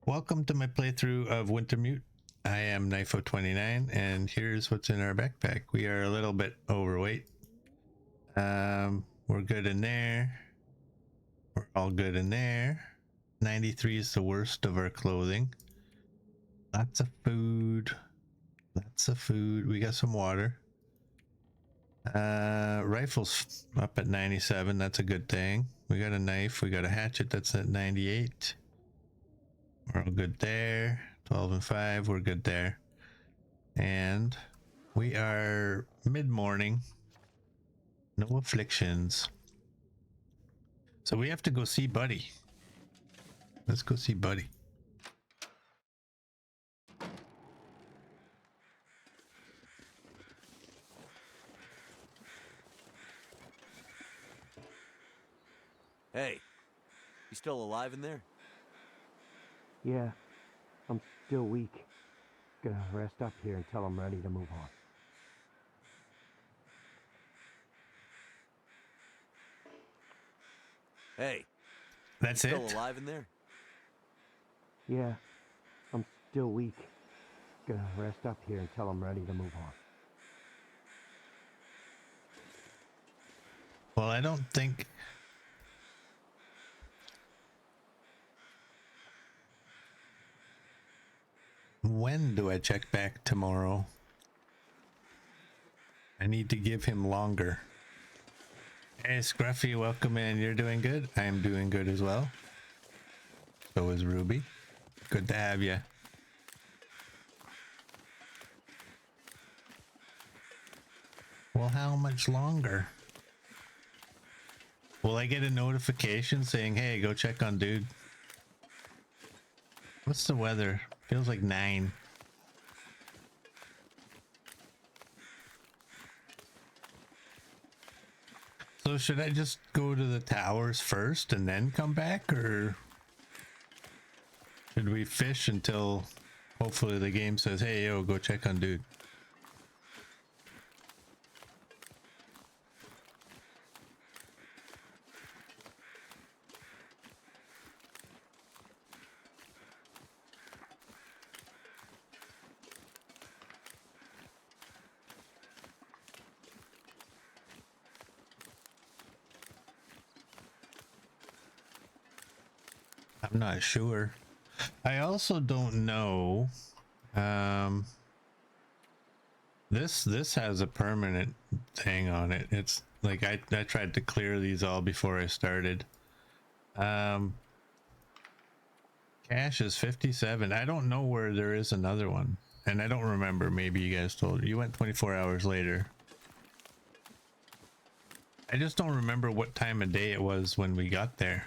Welcome to my playthrough of Wintermute. I am Knifo29 and here's what's in our backpack. We are a little bit overweight. We're good in there. We're all good in there. 93 is the worst of our clothing. Lots of food. Lots of food. We got some water. Rifles up at 97. That's a good thing. We got a knife. We got a hatchet that's at 98. We're all good there. 12 and 5. We're good there. And we are mid-morning. No afflictions. So we have to go see Buddy. Let's go see Buddy. Hey, you still alive in there? Yeah, I'm still weak. Gonna rest up here until I'm ready to move on. Hey, That's you still it? alive in there? Yeah, I'm still weak. Gonna rest up here until I'm ready to move on. Well, I don't think... When do I check back tomorrow? I need to give him longer. Hey, Scruffy, welcome in. You're doing good? I'm doing good as well. So is Ruby. Good to have you. Well, how much longer? Will I get a notification saying, hey, go check on dude? What's the weather? Feels like 9. So should I just go to the towers first and then come back, or should we fish until hopefully the game says, hey, yo, go check on dude? I'm not sure. I also don't know. This has a permanent thing on it. It's like I tried to clear these all before I started. Cash is 57. I don't know where there is another one, and I don't remember. Maybe you guys told you went 24 hours later. I just don't remember what time of day it was when we got there.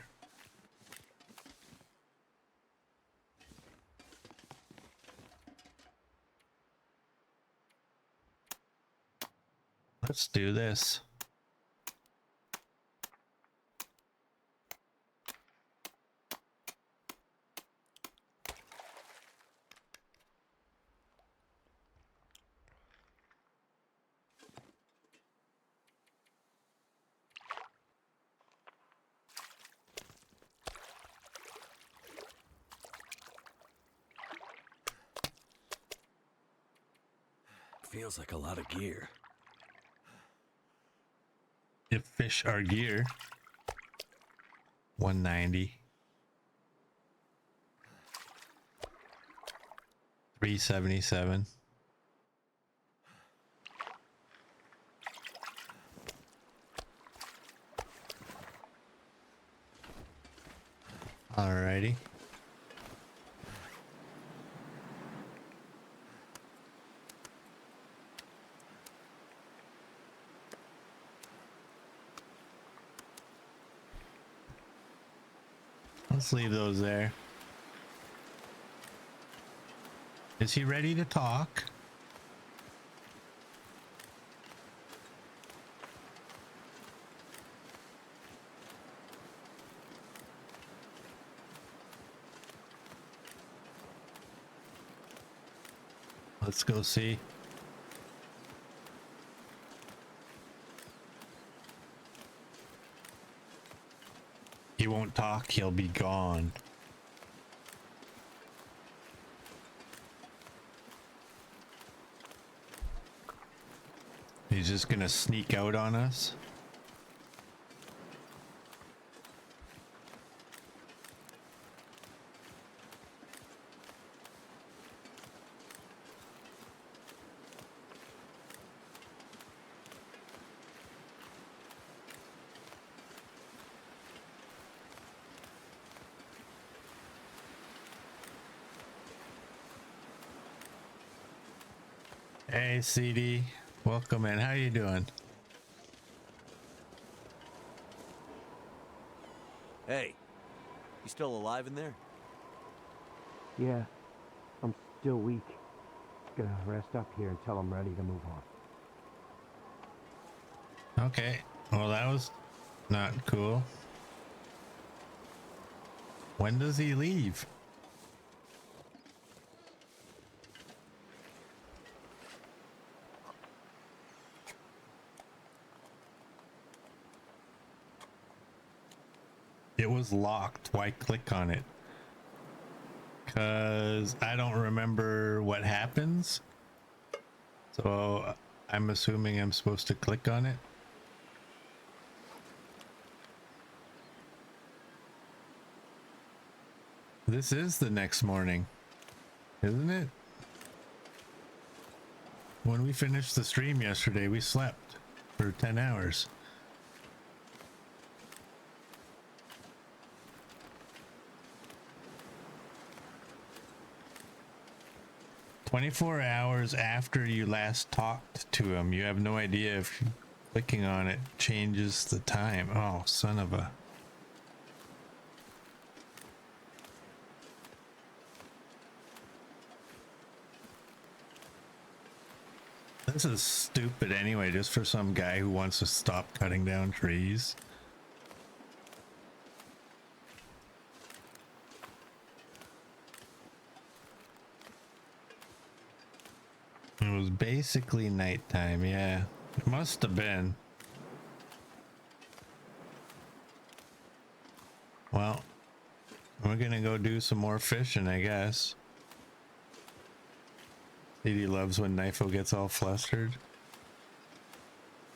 Let's do this. Feels like a lot of gear. If fish are gear. 190. 377. Alrighty. Let's leave those there. Is he ready to talk? Let's go see. He won't talk, he'll be gone. He's just gonna sneak out on us. Hey CD, welcome in. How you doing? Hey, you still alive in there? Yeah, I'm still weak. Gonna rest up here until I'm ready to move on. Okay, well that was not cool. When does he leave? It was locked. Why click on it? Because I don't remember what happens. So I'm assuming I'm supposed to click on it. This is the next morning, isn't it? When we finished the stream yesterday, we slept for 10 hours. "24 hours after you last talked to him. You have no idea if clicking on it changes the time." Oh, son of a... This is stupid anyway, just for some guy who wants to stop cutting down trees. It was basically nighttime, yeah. It must have been. Well, we're gonna go do some more fishing, I guess. CD loves when Knifo gets all flustered.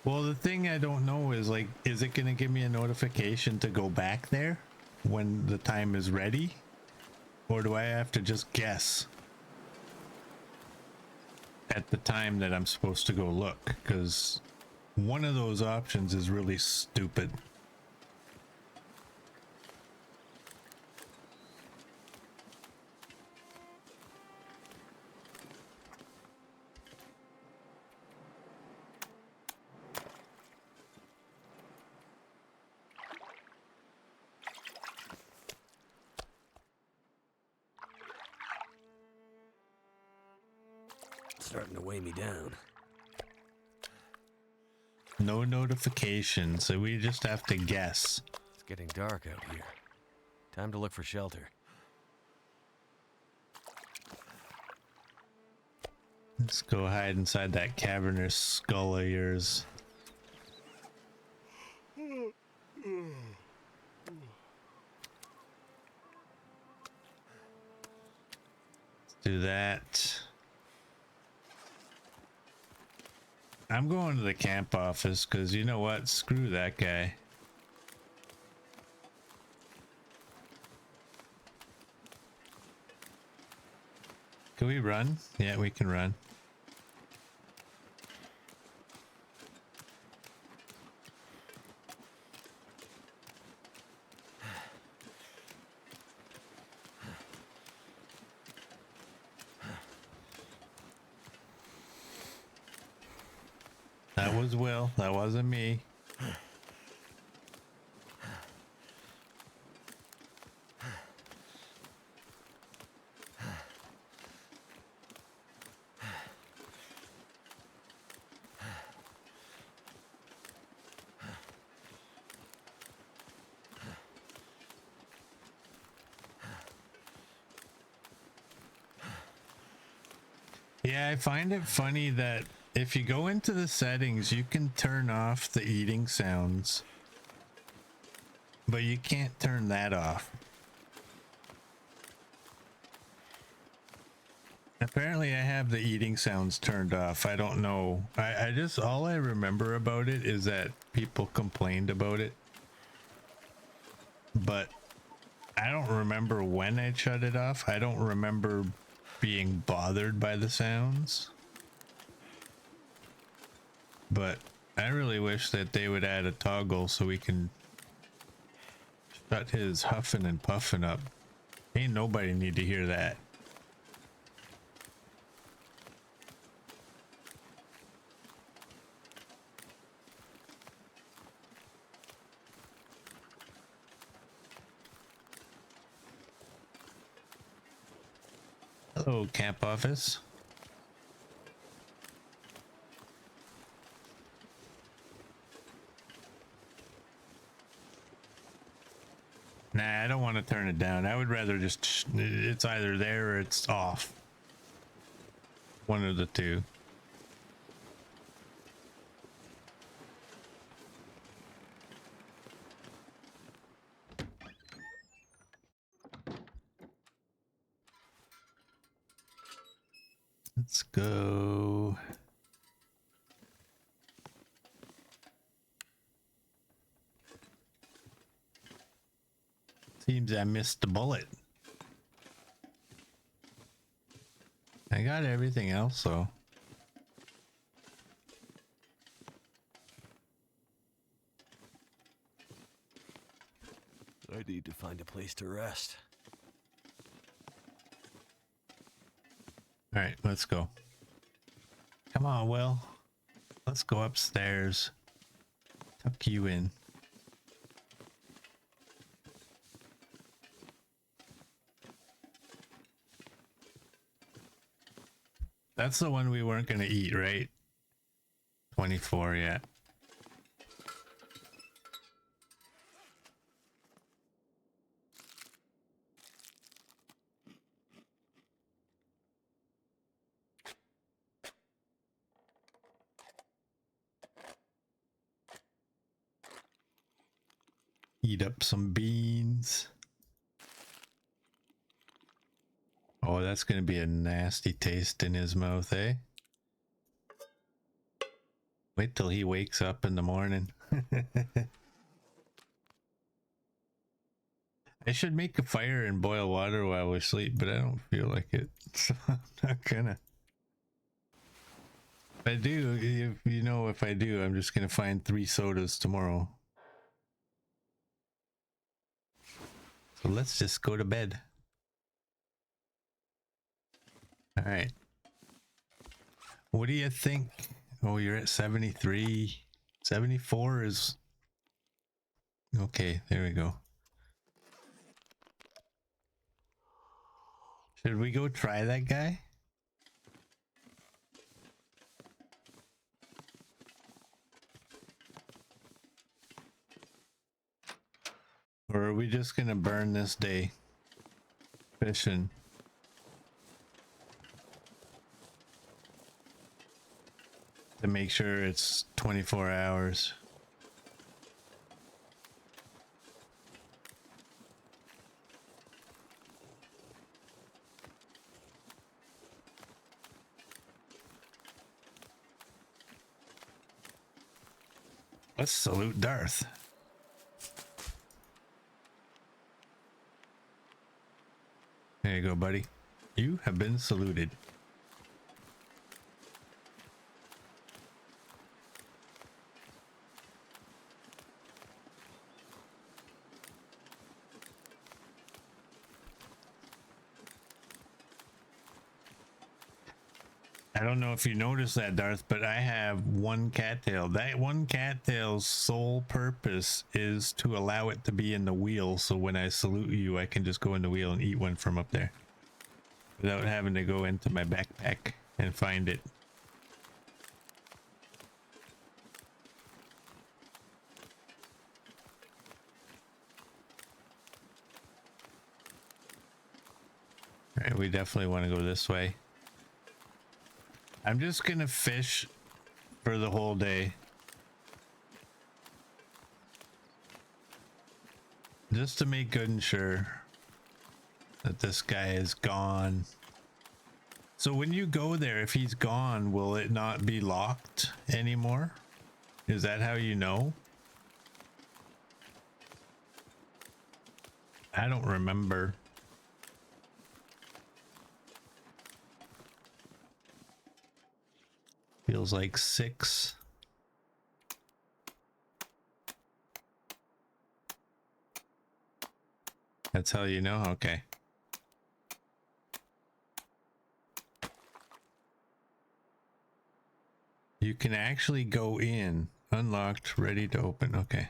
Well, the thing I don't know is, like, is it gonna give me a notification to go back there when the time is ready? Or do I have to just guess at the time that I'm supposed to go look? Because one of those options is really stupid. Starting to weigh me down. No notification, so we just have to guess. It's getting dark out here. Time to look for shelter. Let's go hide inside that cavernous skull of yours. Let's do that. I'm going to the camp office because you know what? Screw that guy. Can we run? Yeah, we can run. That was Will. That wasn't me. Yeah, I find it funny that if you go into the settings, you can turn off the eating sounds, but you can't turn that off. Apparently I have the eating sounds turned off. I don't know. I just, all I remember about it is that people complained about it. But I don't remember when I shut it off. I don't remember being bothered by the sounds. But I really wish that they would add a toggle so we can shut his huffing and puffing up. Ain't nobody need to hear that. Hello, camp office. Nah, I don't want to turn it down. I would rather just, it's either there or it's off. One of the two. Let's go. Seems I missed the bullet. I got everything else though. I need to find a place to rest. All right, let's go. Come on, Will. Let's go upstairs. Tuck you in. That's the one we weren't going to eat, right? 24, yeah. Eat up some beans. Oh, that's going to be a nasty taste in his mouth, eh? Wait till he wakes up in the morning. I should make a fire and boil water while we sleep, but I don't feel like it. So I'm not gonna. If I do, if I do, I'm just gonna find 3 sodas tomorrow. So let's just go to bed. All right. What do you think? Oh, you're at 73. 74 is... Okay, there we go. Should we go try that guy? Or are we just gonna burn this day fishing? To make sure it's 24 hours. Let's salute Darth. There you go, buddy. You have been saluted. I don't know if you noticed that, Darth, but I have one cattail. That one cattail's sole purpose is to allow it to be in the wheel, so when I salute you, I can just go in the wheel and eat one from up there without having to go into my backpack and find it. All right, we definitely want to go this way. I'm just gonna fish for the whole day. Just to make good and sure that this guy is gone. So when you go there, if he's gone, will it not be locked anymore? Is that how you know? I don't remember. Feels like 6. That's how you know? Okay. You can actually go in. Unlocked, ready to open. Okay.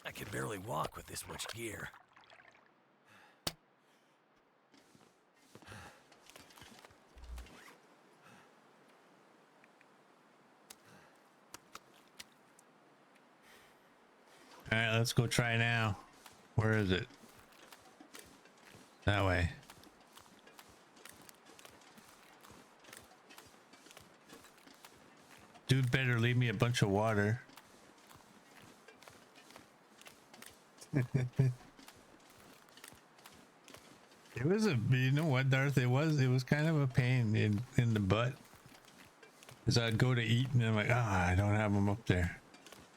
I can barely walk with this much gear. All right, let's go try now. Where is it? That way. Dude better leave me a bunch of water. It was a, you know what, Darth, it was kind of a pain in the butt. Because I'd go to eat and I'm like, I don't have them up there.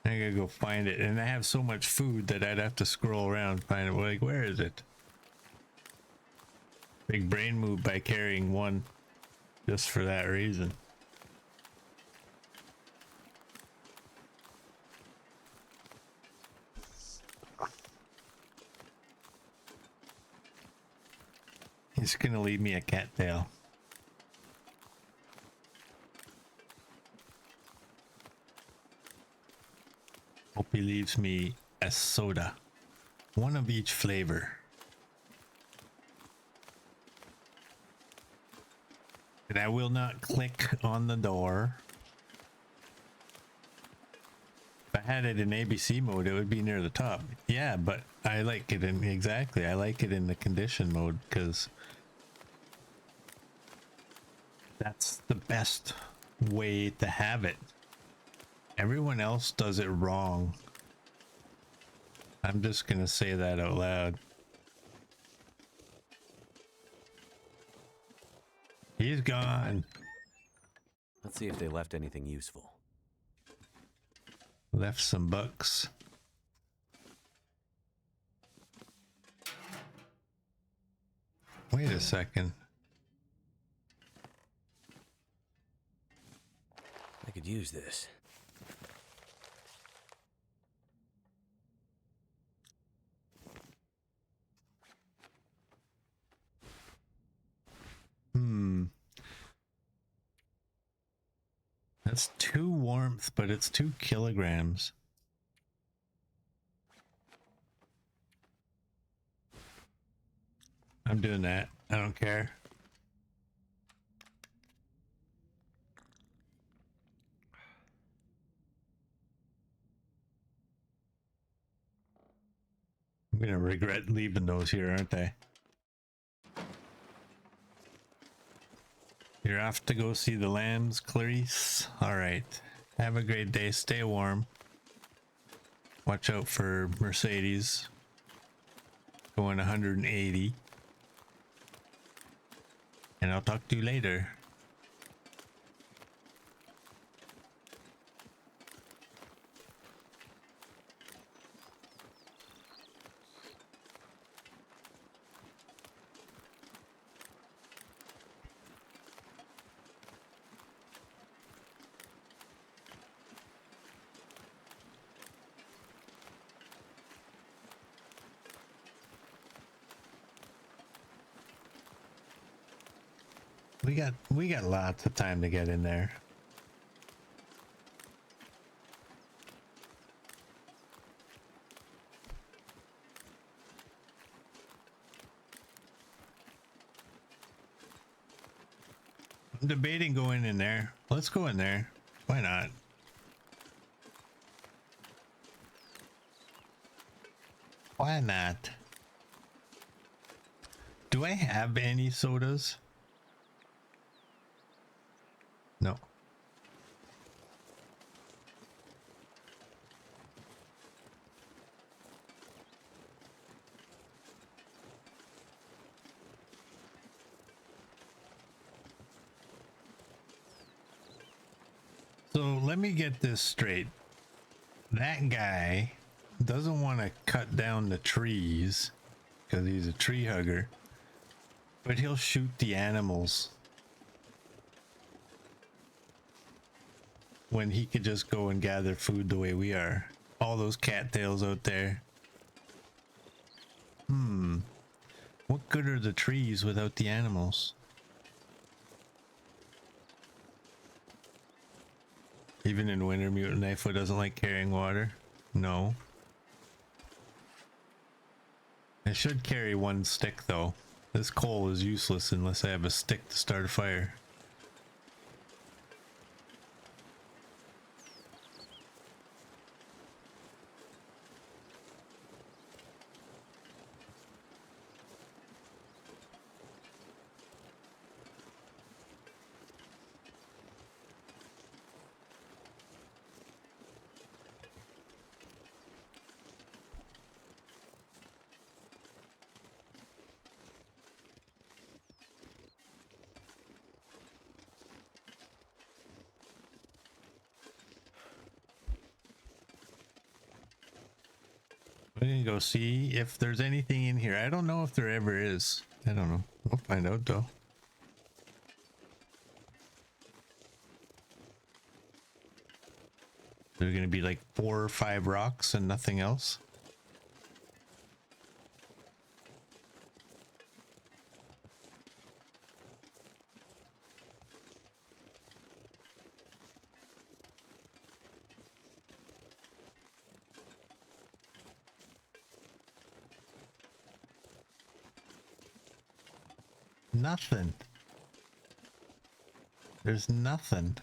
I gotta go find it. And I have so much food that I'd have to scroll around, find it. Like, where is it? Big brain move by carrying one just for that reason. He's gonna leave me a cattail. Hope he leaves me a soda. One of each flavor. And I will not click on the door. If I had it in ABC mode, it would be near the top. Yeah, but I like it in, exactly, I like it in the condition mode because that's the best way to have it. Everyone else does it wrong. I'm just gonna say that out loud. He's gone. Let's see if they left anything useful. Left some bucks. Wait a second. I could use this. That's 2 warmth, but it's 2 kilograms. I'm doing that. I don't care. I'm gonna regret leaving those here, aren't I? You're off to go see the lambs, Clarice. Alright. Have a great day. Stay warm. Watch out for Mercedes. Going 180. And I'll talk to you later. We got lots of time to get in there. I'm debating going in there. Let's go in there. Why not? Why not? Do I have any sodas? No. So let me get this straight. That guy doesn't want to cut down the trees because he's a tree hugger, but he'll shoot the animals when he could just go and gather food the way we are. All those cattails out there. What good are the trees without the animals? Even in Wintermute, Knifefoot doesn't like carrying water? No. I should carry one stick though. This coal is useless unless I have a stick to start a fire. We're gonna go see if there's anything in here. I don't know if there ever is. I don't know. We'll find out though. There's gonna be like 4 or 5 rocks and nothing else. Nothing. There's nothing.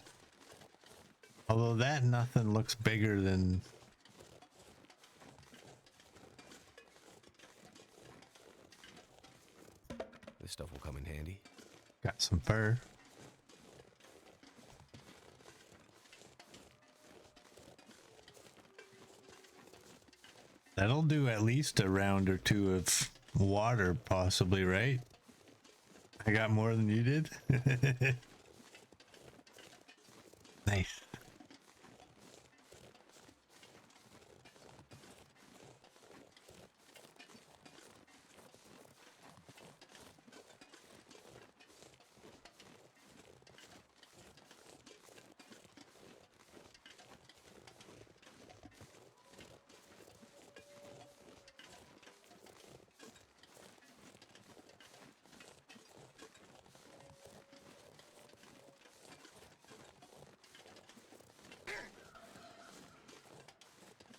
Although that nothing looks bigger than... This stuff will come in handy. Got some fur. That'll do at least a round or 2 of water, possibly, right? I got more than you did? Nice.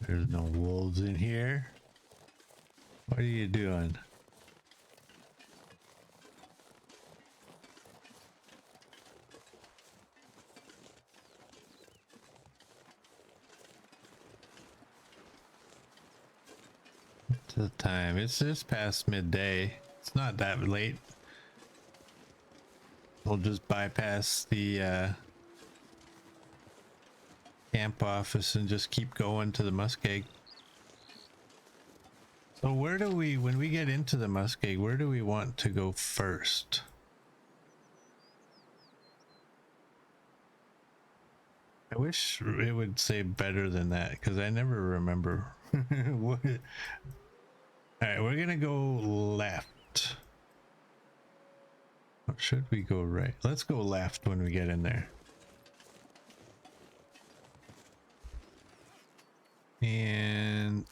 There's no wolves in here. What are you doing? What's the time? It's just past midday. It's not that late. We'll just bypass the camp office and just keep going to the muskeg. So where do we, when we get into the muskeg, where do we want to go first? I wish it would say better than that because I never remember. What? All right, we're gonna go left. Or should we go right? Let's go left when we get in there. And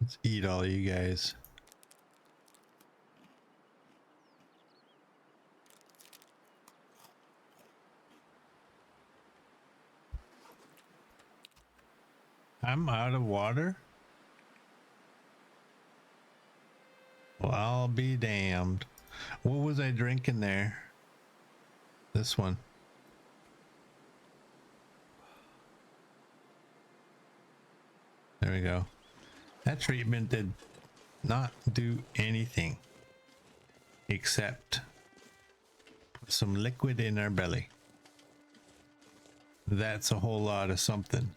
let's eat all you guys. I'm out of water. Well, I'll be damned. What was I drinking there? This one. There we go. That treatment did not do anything except some liquid in our belly. That's a whole lot of something.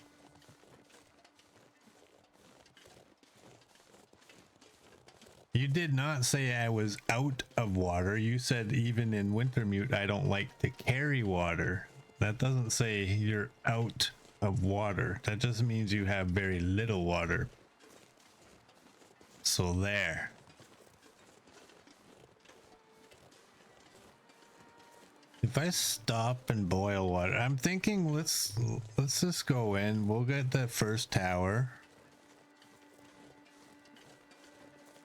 You did not say I was out of water. You said even in Wintermute, I don't like to carry water. That doesn't say you're out of water. That just means you have very little water. So there. If I stop and boil water, I'm thinking let's just go in. We'll get that first tower.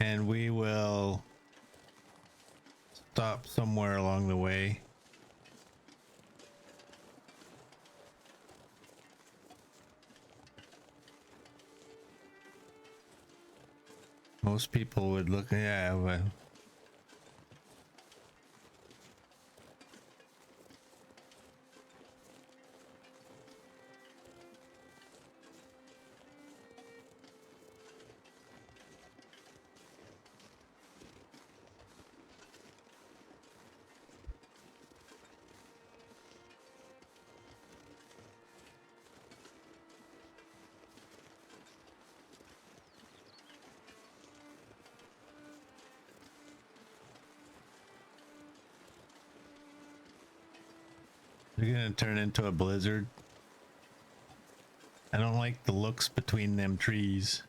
And we will stop somewhere along the way. Most people would look, yeah, well. You're gonna turn into a blizzard. I don't like the looks between them trees.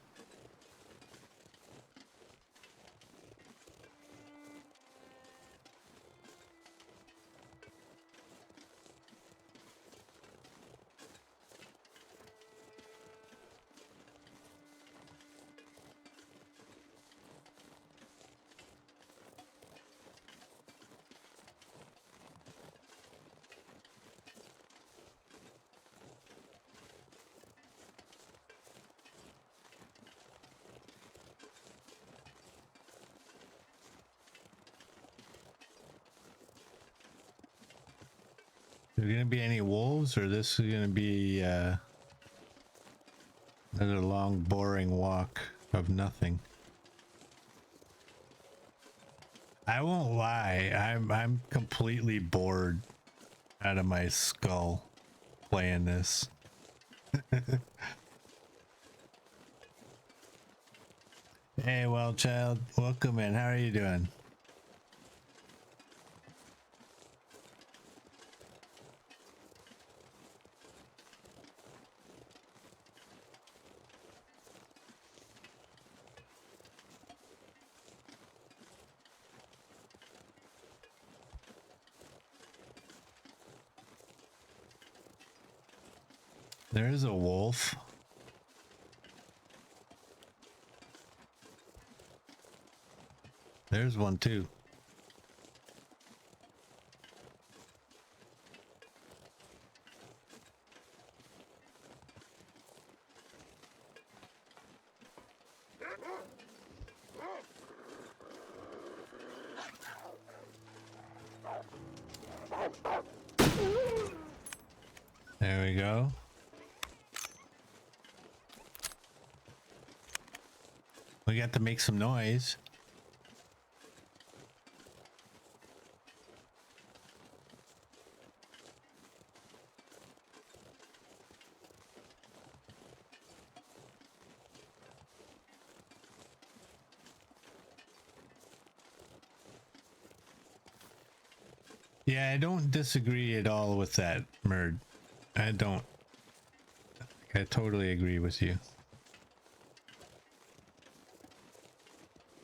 Are there gonna be any wolves, or this is gonna be another long, boring walk of nothing? I won't lie, I'm completely bored out of my skull playing this. Hey, well, child, welcome in. How are you doing? There is a wolf. There's one too. There we go. We got to make some noise. Yeah, I don't disagree at all with that, Murd. I don't. I totally agree with you.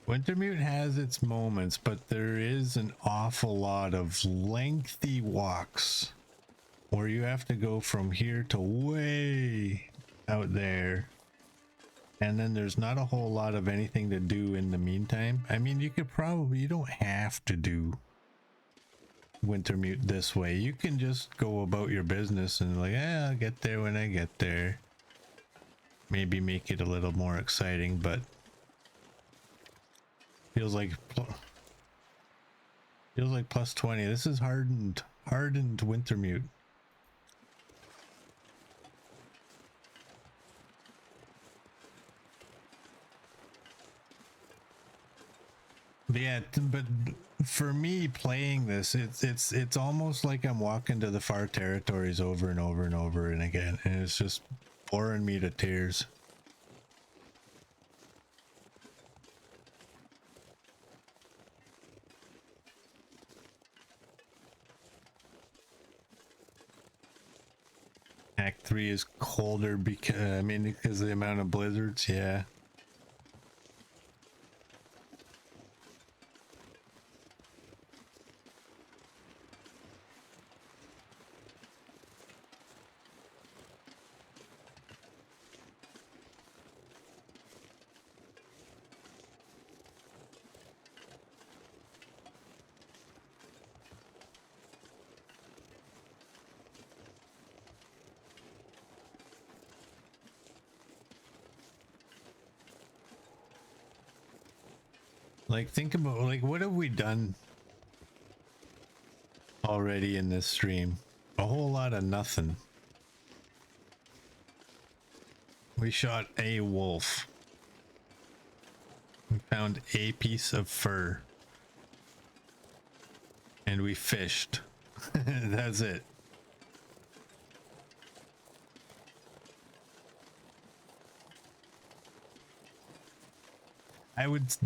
Wintermute has its moments, but there is an awful lot of lengthy walks where you have to go from here to way out there. And then there's not a whole lot of anything to do in the meantime. I mean, you could probably, you don't have to do Wintermute this way. You can just go about your business and like, I'll get there when I get there. Maybe make it a little more exciting, but feels like plus 20. This is hardened Wintermute. But yeah, but for me playing this, it's almost like I'm walking to the far territories over and over and over and again, and it's just boring me to tears. Act 3 is colder because I mean because of the amount of blizzards, yeah. Like think about like what have we done already in this stream? A whole lot of nothing. We shot a wolf. We found a piece of fur. And we fished. That's it.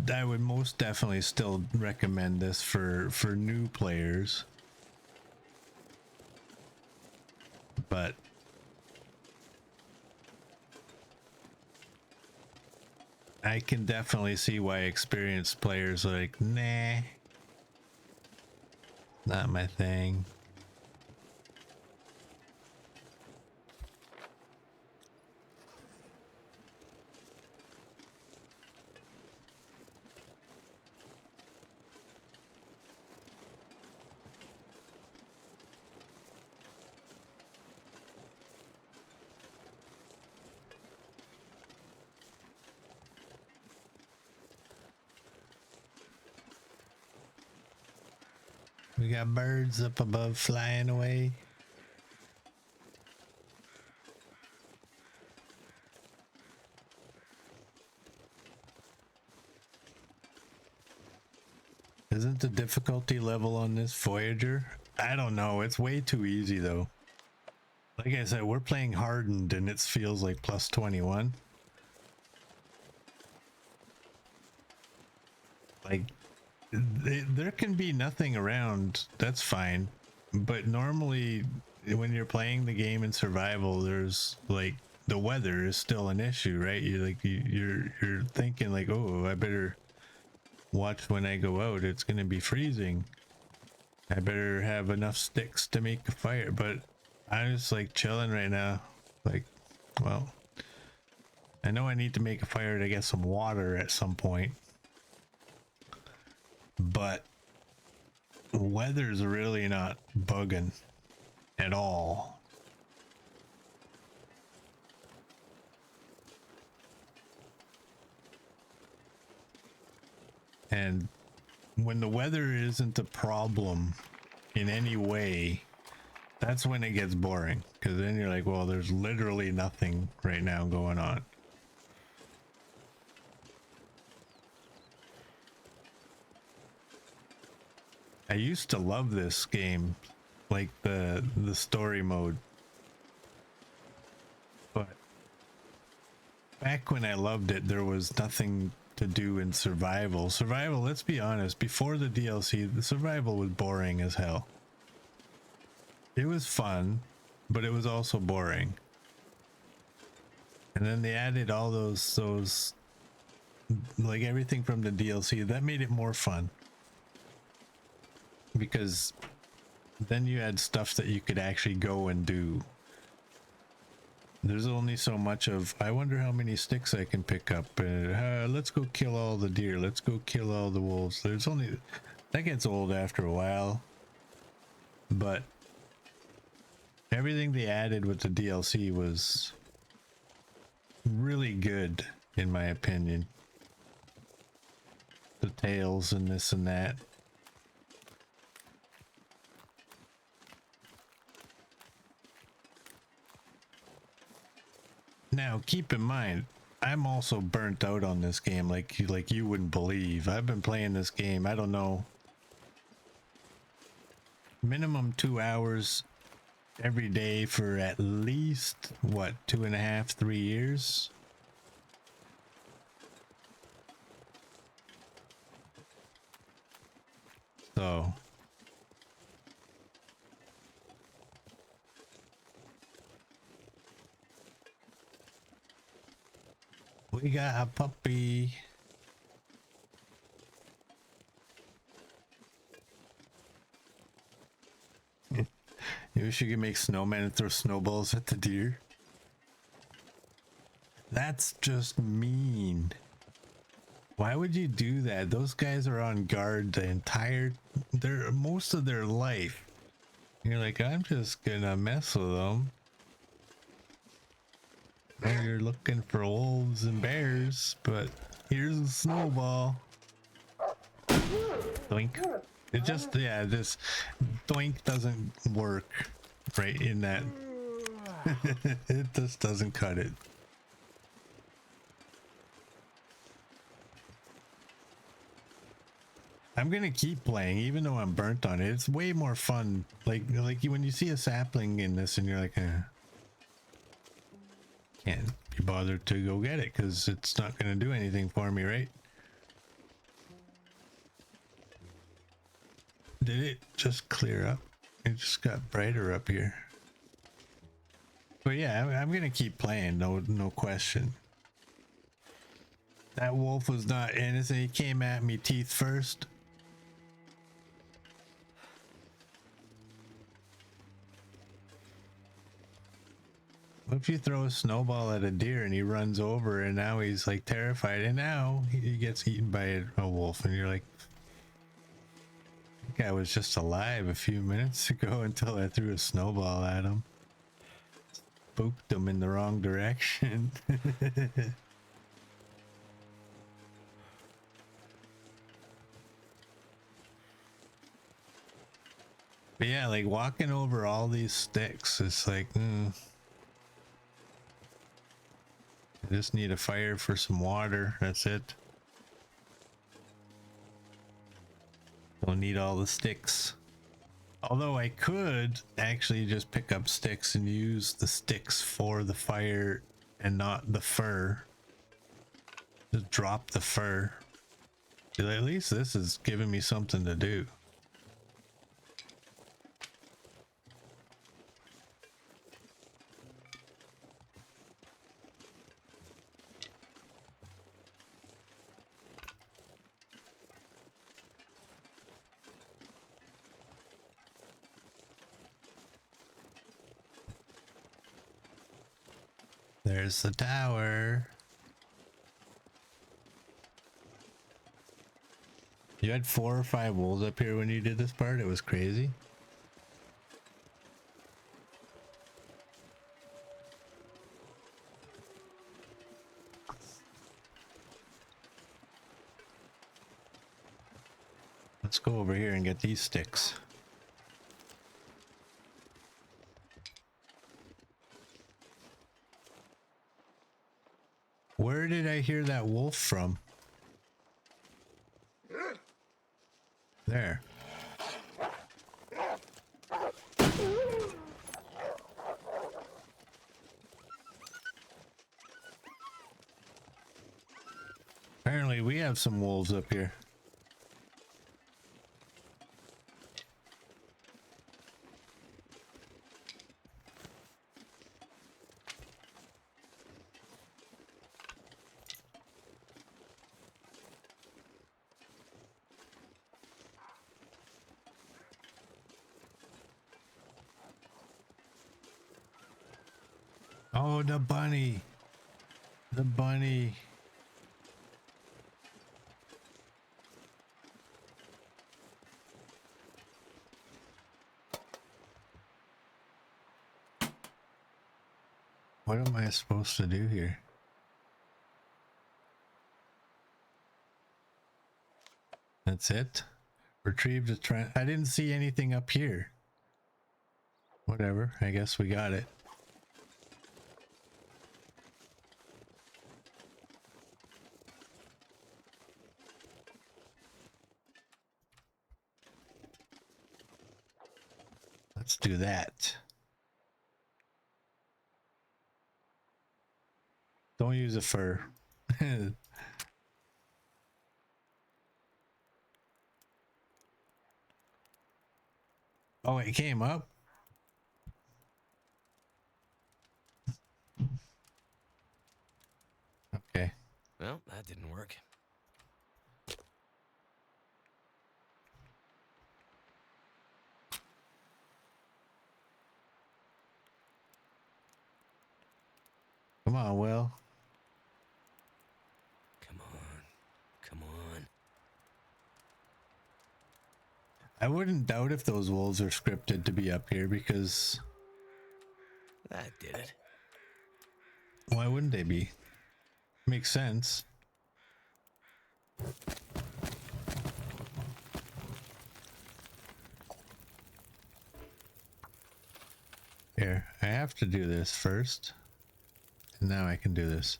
I would most definitely still recommend this for new players. But I can definitely see why experienced players are like, nah, not my thing. We got birds up above flying away. Isn't the difficulty level on this Voyager? I don't know. It's way too easy though. Like I said, we're playing hardened and it feels like plus 21. Like there can be nothing around, that's fine, but normally when you're playing the game in survival, there's like the weather is still an issue, right? You're thinking like, oh, I better watch when I go out, it's gonna be freezing, I better have enough sticks to make a fire. But I'm just like chilling right now, like, well, I know I need to make a fire to get some water at some point, but weather's really not bugging at all. And when the weather isn't a problem in any way, that's when it gets boring, because then you're like, well, there's literally nothing right now going on. I used to love this game, like the story mode, but back when I loved it, there was nothing to do in survival. Survival, let's be honest, before the DLC, the survival was boring as hell. It was fun, but it was also boring. And then they added all those like everything from the DLC that made it more fun, because then you had stuff that you could actually go and do. There's only so much of, I wonder how many sticks I can pick up. Let's go kill all the deer. Let's go kill all the wolves. There's only, that gets old after a while. But everything they added with the DLC was really good, in my opinion. The tales and this and that. Now, keep in mind, I'm also burnt out on this game, like you wouldn't believe. I've been playing this game, I don't know, minimum 2 hours every day for at least what, 2.5, 3 years. So we got a puppy. You wish you could make snowmen and throw snowballs at the deer. That's just mean. Why would you do that? Those guys are on guard the entire, most of their life. You're like, I'm just gonna mess with them. Now you're looking for wolves and bears, but here's a snowball. Doink. It just, yeah, this doink doesn't work right in that. It just doesn't cut it. I'm gonna keep playing even though I'm burnt on it. It's way more fun. Like when you see a sapling in this and you're like, can't be bothered to go get it because it's not gonna do anything for me, right? Did it just clear up? It just got brighter up here. But yeah, I'm gonna keep playing, no question. That wolf was not innocent. He came at me teeth first. What if you throw a snowball at a deer and he runs over and now he's like terrified and now he gets eaten by a wolf and you're like, that guy was just alive a few minutes ago until I threw a snowball at him. Spooked him in the wrong direction. But yeah, like walking over all these sticks, it's like, I just need a fire for some water. That's it. Don't need all the sticks. Although I could actually just pick up sticks and use the sticks for the fire and not the fur. Just drop the fur. At least this is giving me something to do. There's the tower. You had 4 or 5 wolves up here when you did this part? It was crazy. Let's go over here and get these sticks. Where did I hear that wolf from? There. Apparently we have some wolves up here. Oh, the bunny. The bunny. What am I supposed to do here? That's it? Retrieve the trend. I didn't see anything up here. Whatever, I guess we got it. Let's do that. Don't use a fur. Oh, it came up? Okay. Well, that didn't work. Come on, Will. Come on. Come on. I wouldn't doubt if those wolves are scripted to be up here because That did it. why wouldn't they be? Makes sense. Here, I have to do this first. And now I can do this.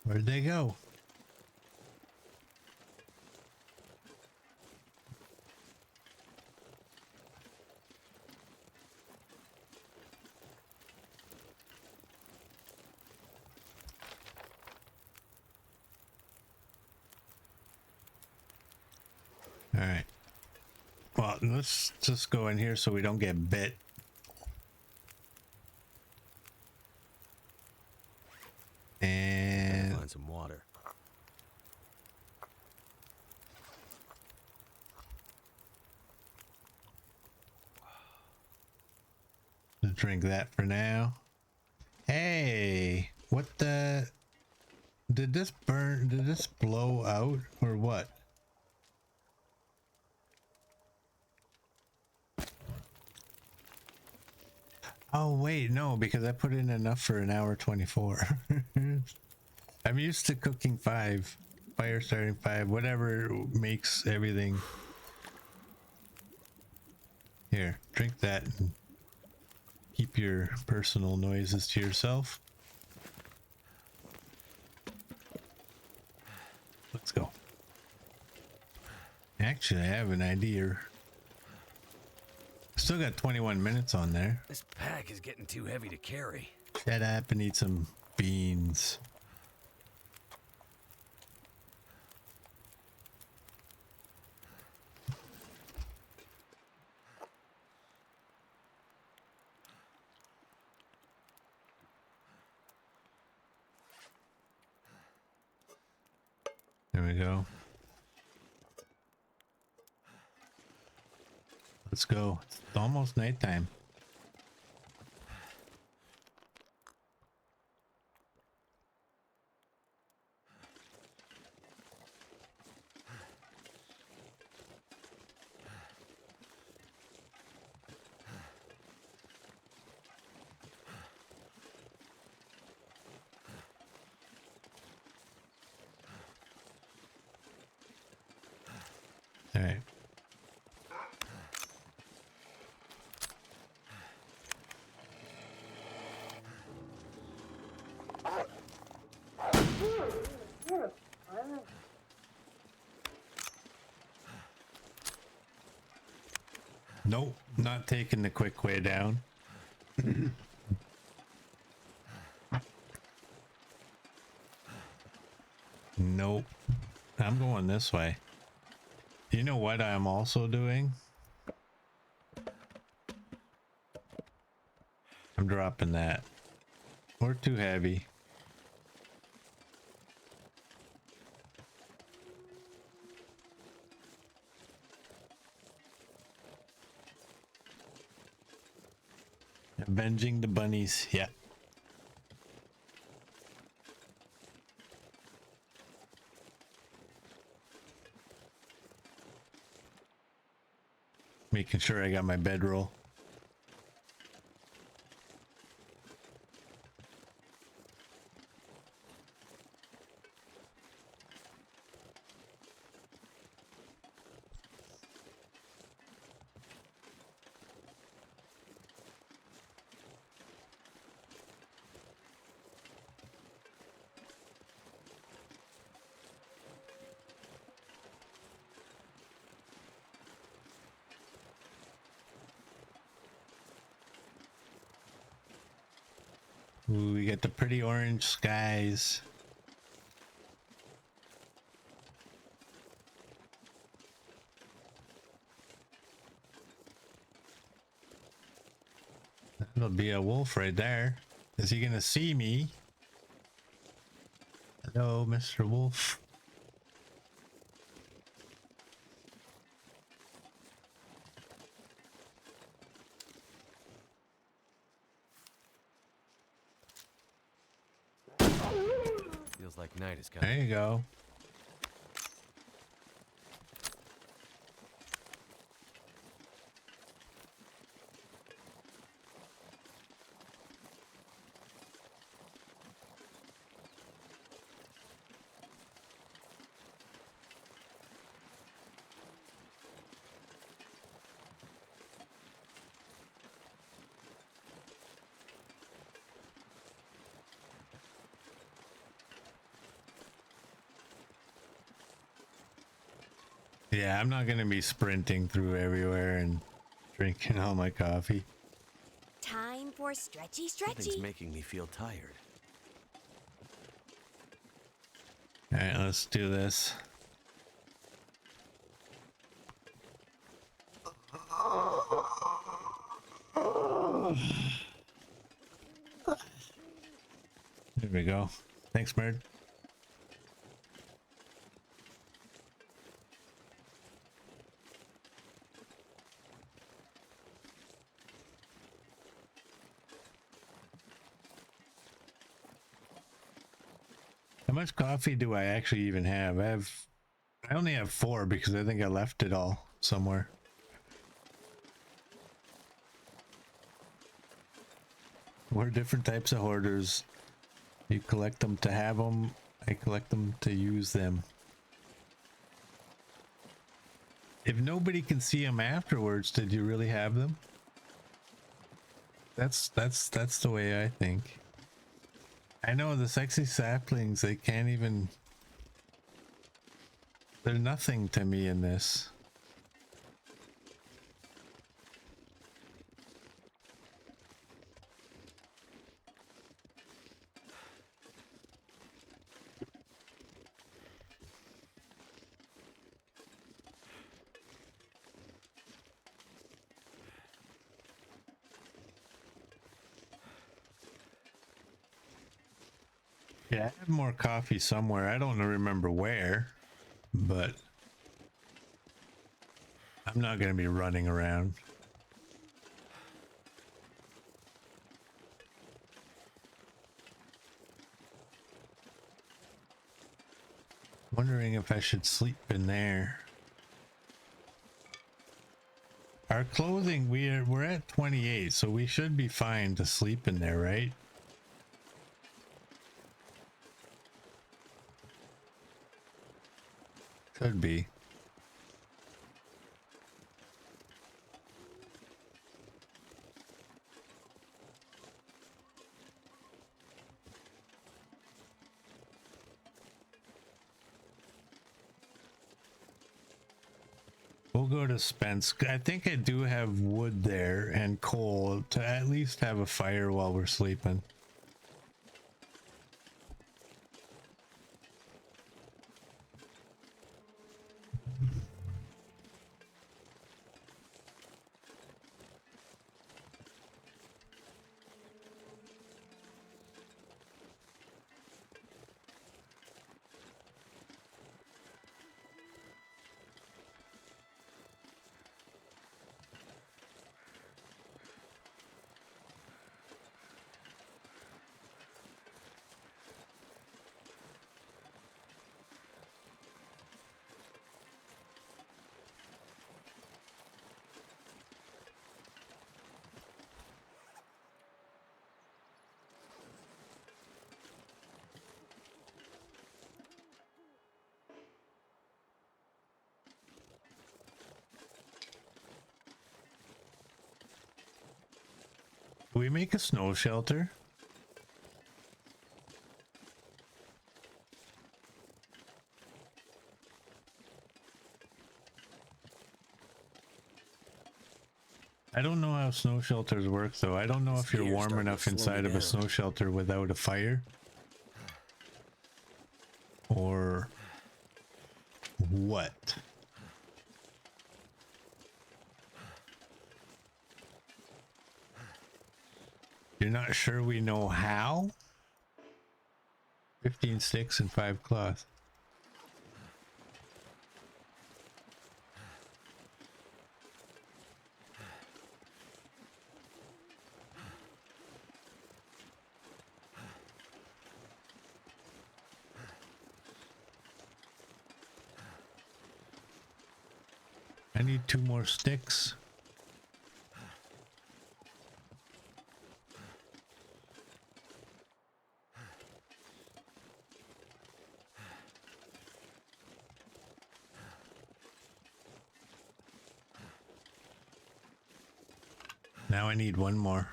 Where'd they go? All right. Well, let's just go in here so we don't get bit. And Find some water. drink that for now. Hey, what the? Did this burn? Did this blow out or what? Oh wait, no, because I put in enough for an hour 24. I'm used to cooking 5, fire starting 5, whatever makes everything. Here, drink that and keep your personal noises to yourself. Let's go. Actually, I have an idea. Still got 21 minutes on there. This pack is getting too heavy to carry. Shut up and eat some beans. There we go. Let's go. It's almost nighttime. All right. Nope, not taking the quick way down. Nope. I'm going this way. You know what I'm also doing? I'm dropping that. We're too heavy. Avenging the bunnies. Yeah. Making sure I got my bedroll. Ooh, we get the pretty orange skies. That'll be a wolf right there. Is he gonna see me? Hello, Mr. Wolf. Feels like night is coming. There you go. Yeah, I'm not gonna be sprinting through everywhere and drinking all my coffee. Time for stretchy, Something's stretchy. making me feel tired. All right, let's do this. There we go. Thanks, Bird. How much coffee do I actually even have? I only have 4 because I think I left it all somewhere. We're different types of hoarders. You collect them to have them. I collect them to use them. If nobody can see them afterwards, did you really have them? That's the way I think. I know the sexy saplings, they can't even... They're nothing to me in this. Yeah, I have more coffee somewhere. I don't remember where, but I'm not going to be running around. Wondering if I should sleep in there. Our clothing, we're at 28, so we should be fine to sleep in there, right? Could be. We'll go to Spence. I think I do have wood there and coal to at least have a fire while we're sleeping. Do we make a snow shelter? I don't know how snow shelters work though. I don't know if you're Fear's warm starting to enough slow me inside of a down. snow shelter without a fire. Or what? You're not sure we know how? 15 sticks and 5 cloth. I need 2 more sticks. Now I need 1 more.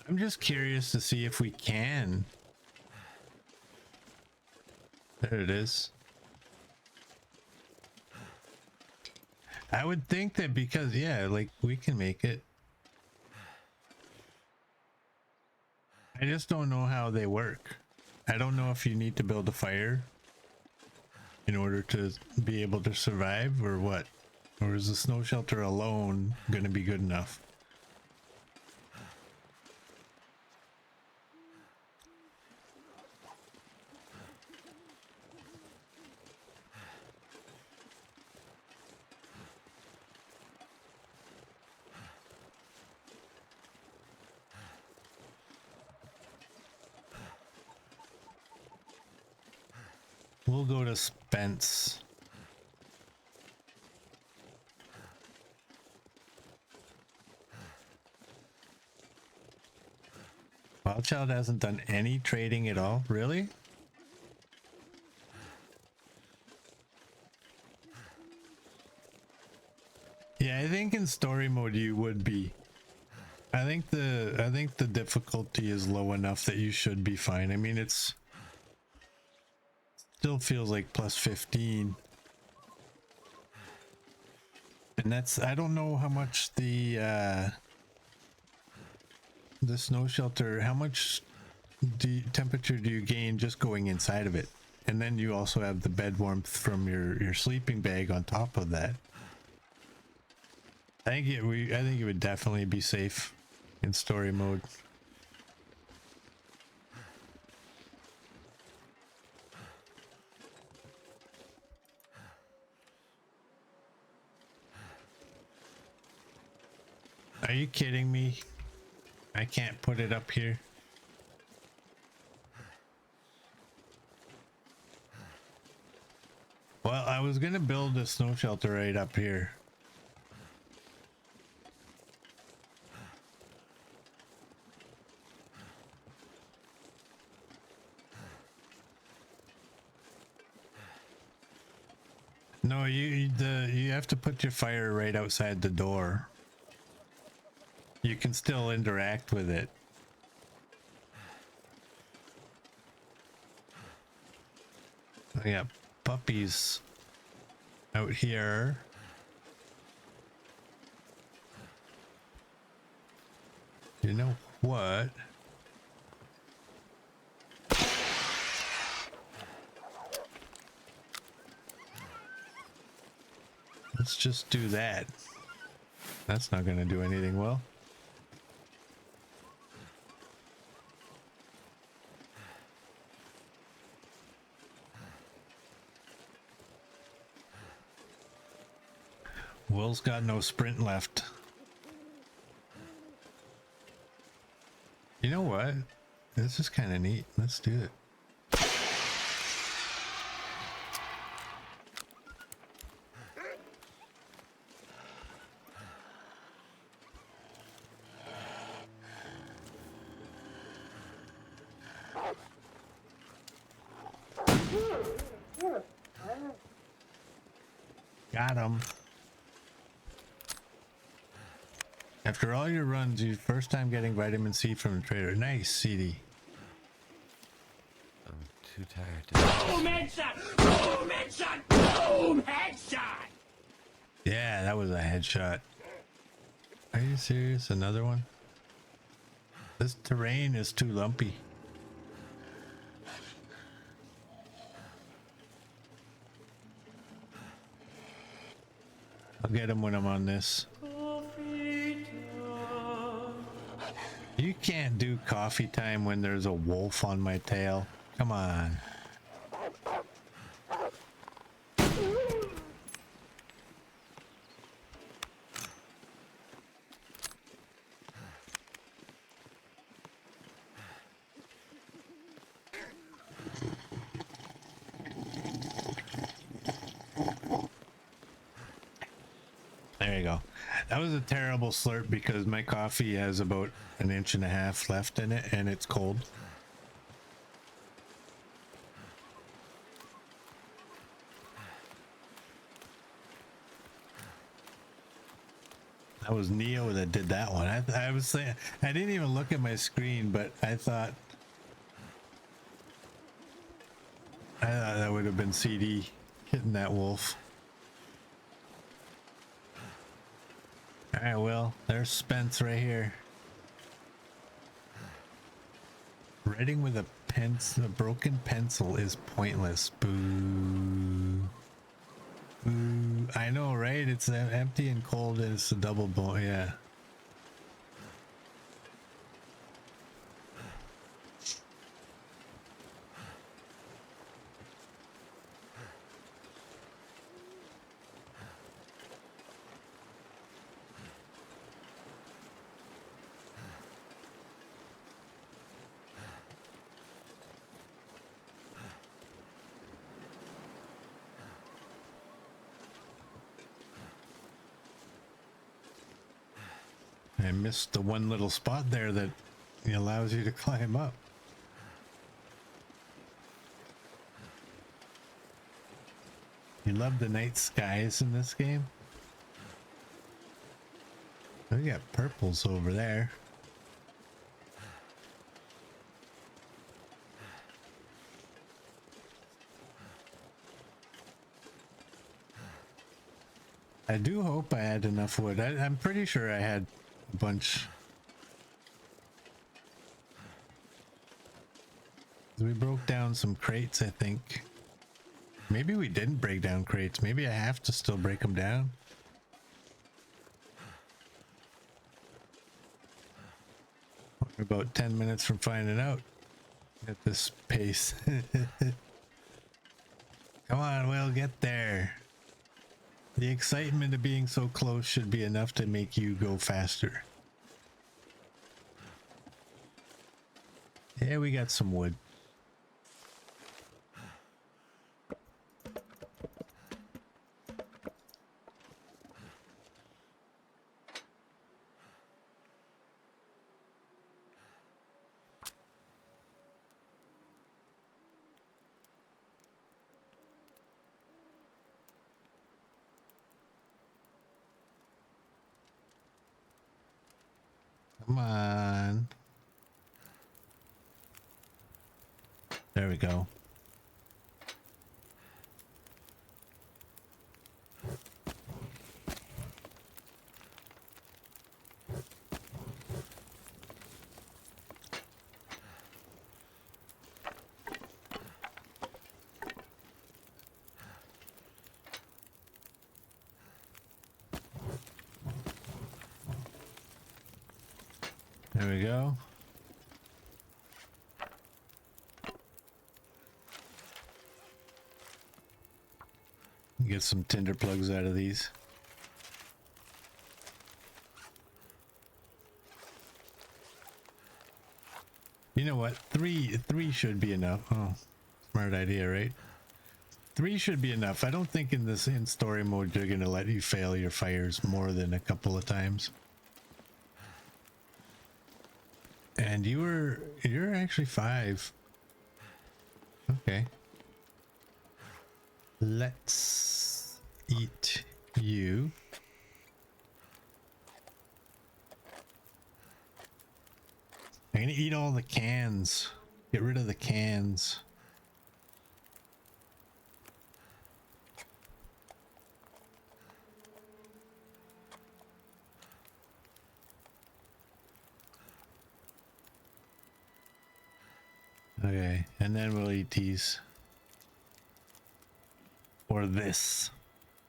I'm just curious to see if we can. There it is. I would think that because, yeah, like we can make it. I just don't know how they work. I don't know if you need to build a fire in order to be able to survive or what. Or is the snow shelter alone going to be good enough? We'll go to Spence. Wildchild hasn't done any trading at all, really? Yeah, I think in story mode you would be. I think the difficulty is low enough that you should be fine. I mean, it's still feels like plus 15. And that's, I don't know how much the snow shelter, how much temperature do you gain just going inside of it? And then you also have the bed warmth from your sleeping bag on top of that. I think it would definitely be safe in story mode. Are you kidding me? I can't put it up here. Well, I was gonna build a snow shelter right up here. No, you have to put your fire right outside the door. You can still interact with it. I got puppies out here. You know what? Let's just do that. That's not going to do anything well. Will's got no sprint left. You know what? This is kind of neat. Let's do it. Got him. After all your runs, your first time getting vitamin C from the trader. Nice, CD. I'm too tired to... Boom headshot! Boom headshot! Boom headshot! Yeah, that was a headshot. Are you serious? Another one? This terrain is too lumpy. I'll get him when I'm on this. You can't do coffee time when there's a wolf on my tail. Come on. There you go. That was a terrible slurp because my coffee has about 1.5 inches left in it and it's cold. That was Neo that did that one. I was saying, I didn't even look at my screen, but I thought that would have been CD hitting that wolf. All right, well, there's Spence right here. Writing with a broken pencil is pointless. Boo. Boo. I know, right? It's empty and cold, and it's a double bone. Yeah. I missed the one little spot there that allows you to climb up. You love the night skies in this game? We got purples over there. I do hope I had enough wood. I'm pretty sure I had a bunch. We broke down some crates, I think. Maybe we didn't break down crates. Maybe I have to still break them down. We're about 10 minutes from finding out at this pace. Come on, we'll get there. The excitement of being so close should be enough to make you go faster. Yeah, we got some wood. Come on. There we go. There we go. Get some tinder plugs out of these. You know what? Three should be enough. Oh, smart idea, right? 3 should be enough. I don't think in story mode they're gonna let you fail your fires more than a couple of times. And you're actually 5. Okay. Let's eat you. I'm gonna eat all the cans. Get rid of the cans. Okay, and then we'll eat these. Or this.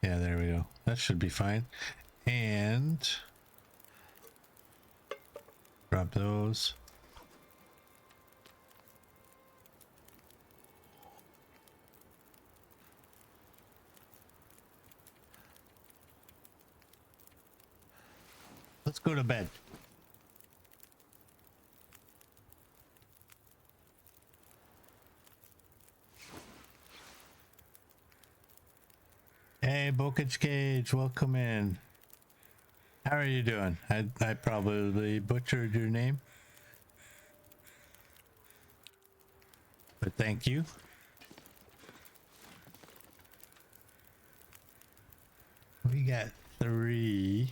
Yeah, there we go. That should be fine. And drop those. Let's go to bed. Hey, Bokage Cage, welcome in. How are you doing? I probably butchered your name, but thank you. We got 3.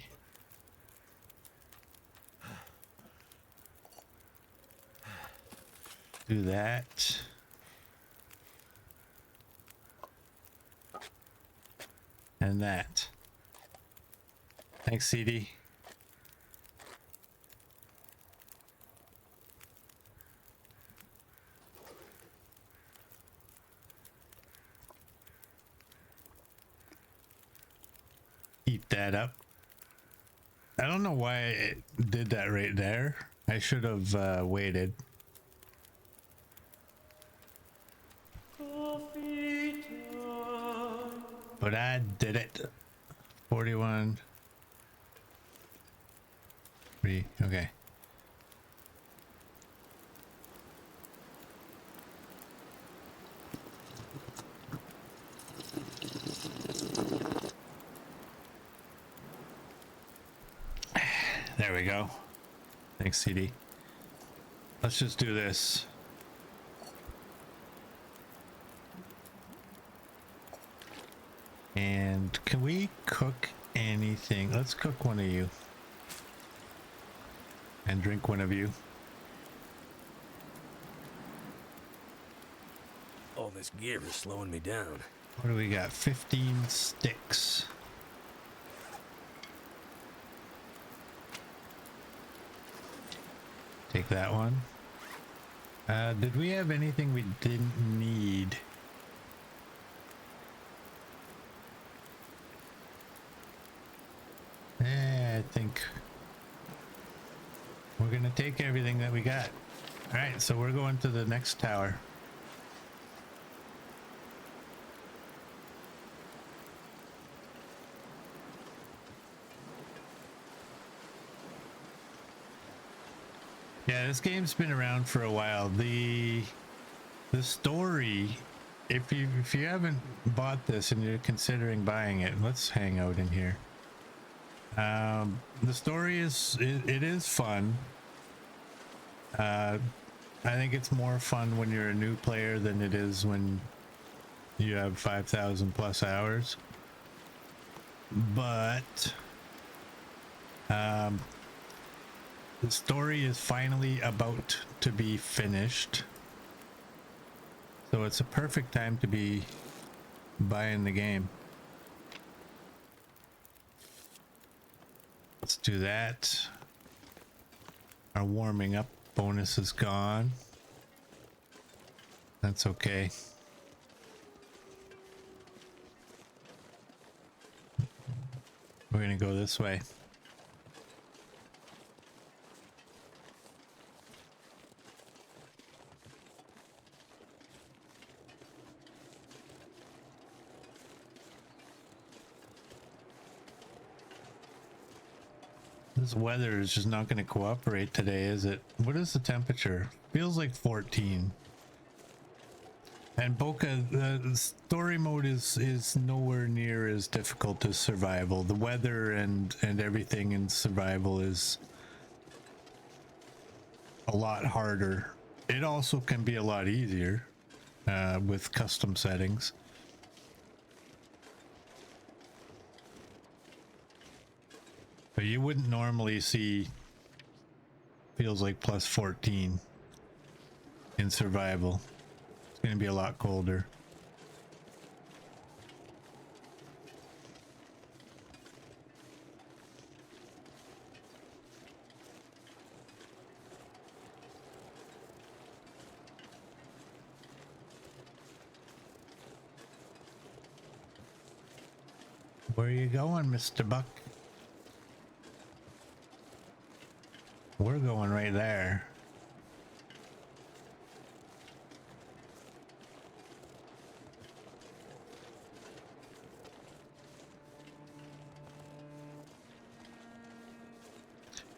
Do that. And that. Thanks, CD. Eat that up. I don't know why it did that right there. I should have waited. But I did it. 41. 3. Okay. There we go. Thanks, CD. Let's just do this. And can we cook anything? Let's cook one of you. And drink one of you. All this gear is slowing me down. What do we got? 15 sticks. Take that one. Did we have anything we didn't need? I think we're gonna take everything that we got. All right, so we're going to the next tower. Yeah, this game's been around for a while. The story, if you haven't bought this and you're considering buying it, let's hang out in here. The story is it is fun. I think it's more fun when you're a new player than it is when you have 5,000 plus hours. But the story is finally about to be finished. So it's a perfect time to be buying the game. Let's do that. Our warming up bonus is gone. That's okay. We're gonna go this way. This weather is just not going to cooperate today, is it? What is the temperature? Feels like 14. And Boca, the story mode is nowhere near as difficult as survival. The weather and everything in survival is a lot harder. It also can be a lot easier with custom settings. But you wouldn't normally see feels like plus 14 in survival. It's going to be a lot colder. Where are you going, Mr. Buck? We're going right there.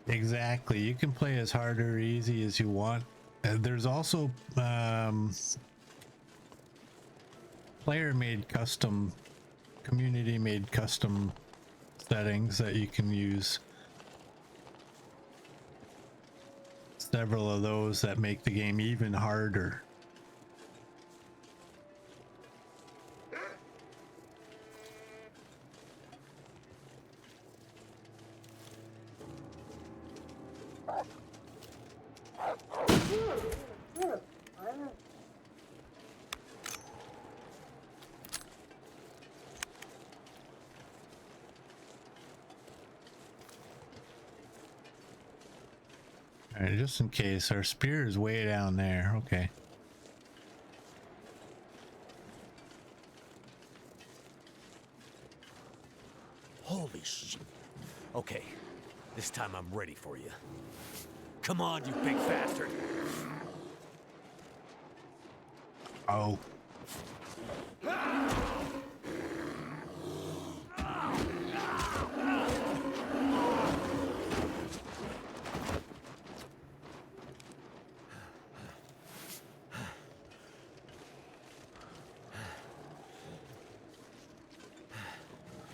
Exactly. You can play as hard or easy as you want. There's also player-made custom, community-made custom settings that you can use. Several of those that make the game even harder. Alright, just in case, our spear is way down there. Okay. Holy shit. Okay, this time I'm ready for you. Come on, you big bastard. Oh.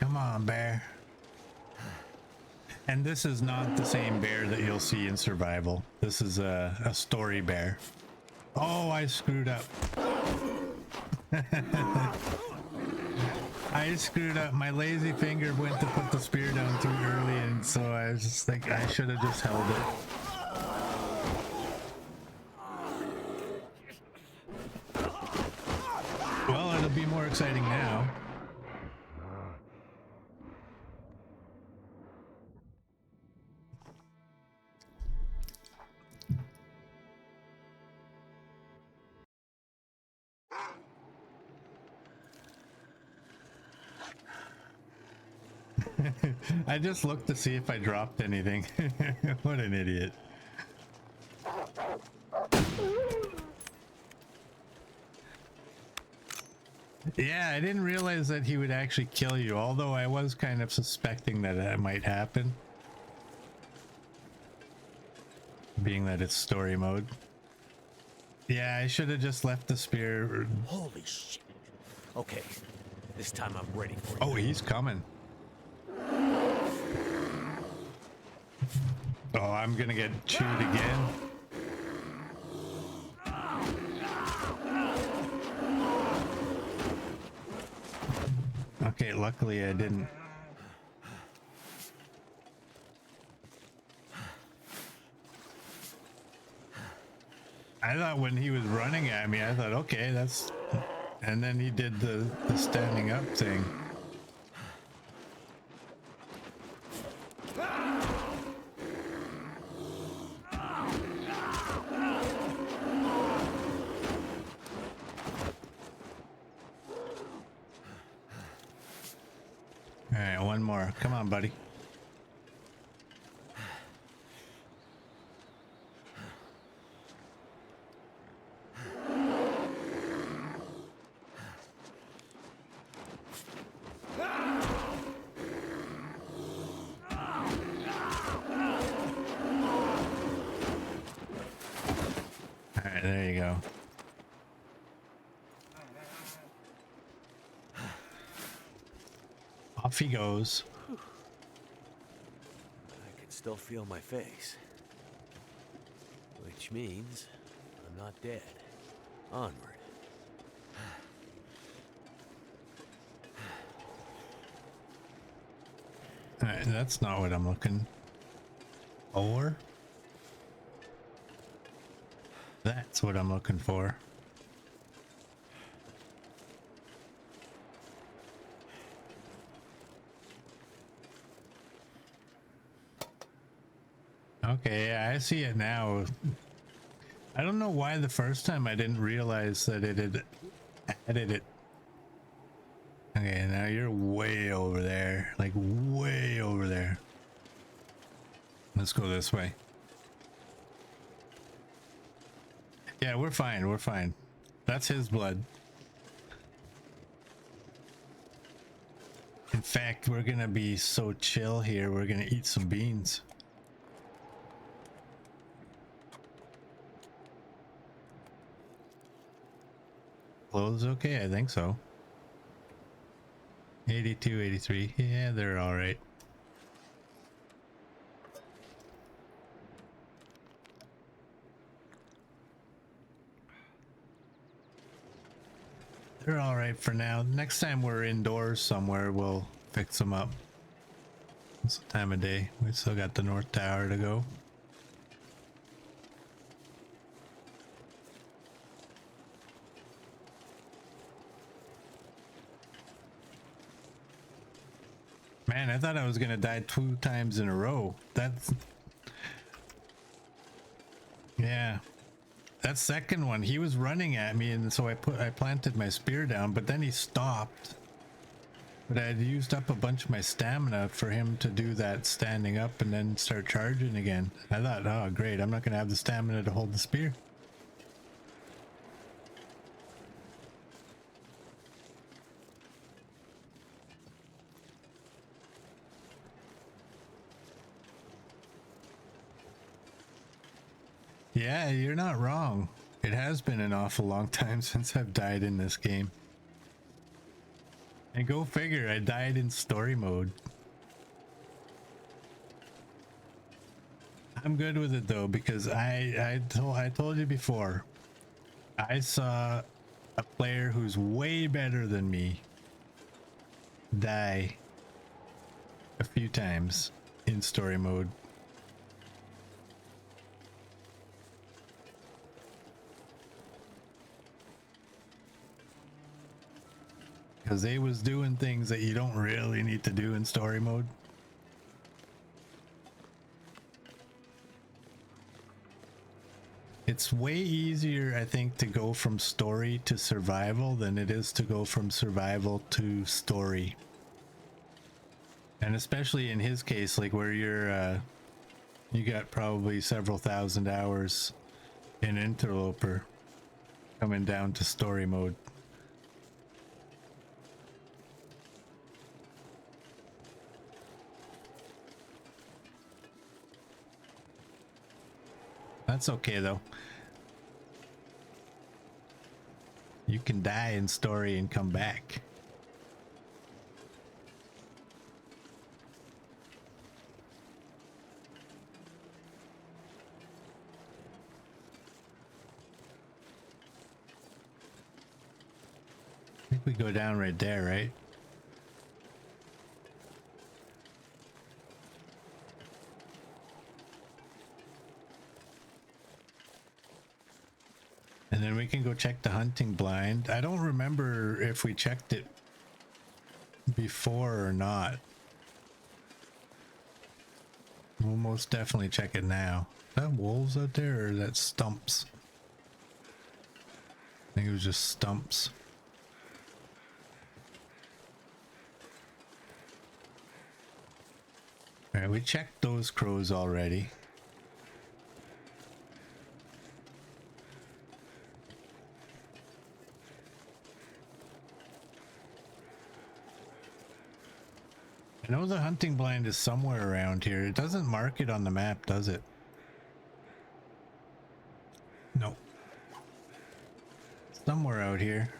Come on, bear. And this is not the same bear that you'll see in survival. This is a story bear. Oh, I screwed up. I screwed up. My lazy finger went to put the spear down too early, and so I was just like, I should have just held it. Well, it'll be more exciting now. I just looked to see if I dropped anything. What an idiot. Yeah, I didn't realize that he would actually kill you, although I was kind of suspecting that that might happen. Being that it's story mode. Yeah, I should have just left the spear. Holy shit. Okay, this time I'm ready for you. Oh, he's coming. Oh, I'm gonna get chewed again. Okay, luckily I didn't. I thought when he was running at me, I thought, okay, that's... And then he did the standing up thing. Alright, one more. Come on, buddy. Alright, there you go. Off he goes. I can still feel my face. Which means I'm not dead. Onward. Alright, that's not what I'm looking for. That's what I'm looking for. Okay, yeah, I see it now. I don't know why the first time I didn't realize that it had added it. Okay, now you're way over there. Like way over there. Let's go this way. Yeah, we're fine. We're fine. That's his blood. In fact, we're gonna be so chill here. We're gonna eat some beans. Clothes okay? I think so. 82, 83. Yeah, they're all right. They're all right for now. Next time we're indoors somewhere, we'll fix them up. What's the time of day? We still got the North Tower to go. Man, I thought I was gonna die 2 times in a row. That's... Yeah. That second one, he was running at me, and so I planted my spear down, but then he stopped. But I had used up a bunch of my stamina for him to do that standing up and then start charging again. I thought, oh great, I'm not gonna have the stamina to hold the spear. Yeah, you're not wrong. It has been an awful long time since I've died in this game. And go figure, I died in story mode. I'm good with it though, because I told you before, I saw a player who's way better than me die a few times in story mode. Because they was doing things that you don't really need to do in story mode. It's way easier, I think, to go from story to survival than it is to go from survival to story. And especially in his case, like where you're, you got probably several thousand hours in Interloper coming down to story mode. That's okay though. You can die in story and come back. I think we go down right there, right? And then we can go check the hunting blind. I don't remember if we checked it before or not. We'll most definitely check it now. Is that wolves out there or is that stumps? I think it was just stumps. Alright, we checked those crows already. I know the hunting blind is somewhere around here. It doesn't mark it on the map, does it? Nope. Somewhere out here.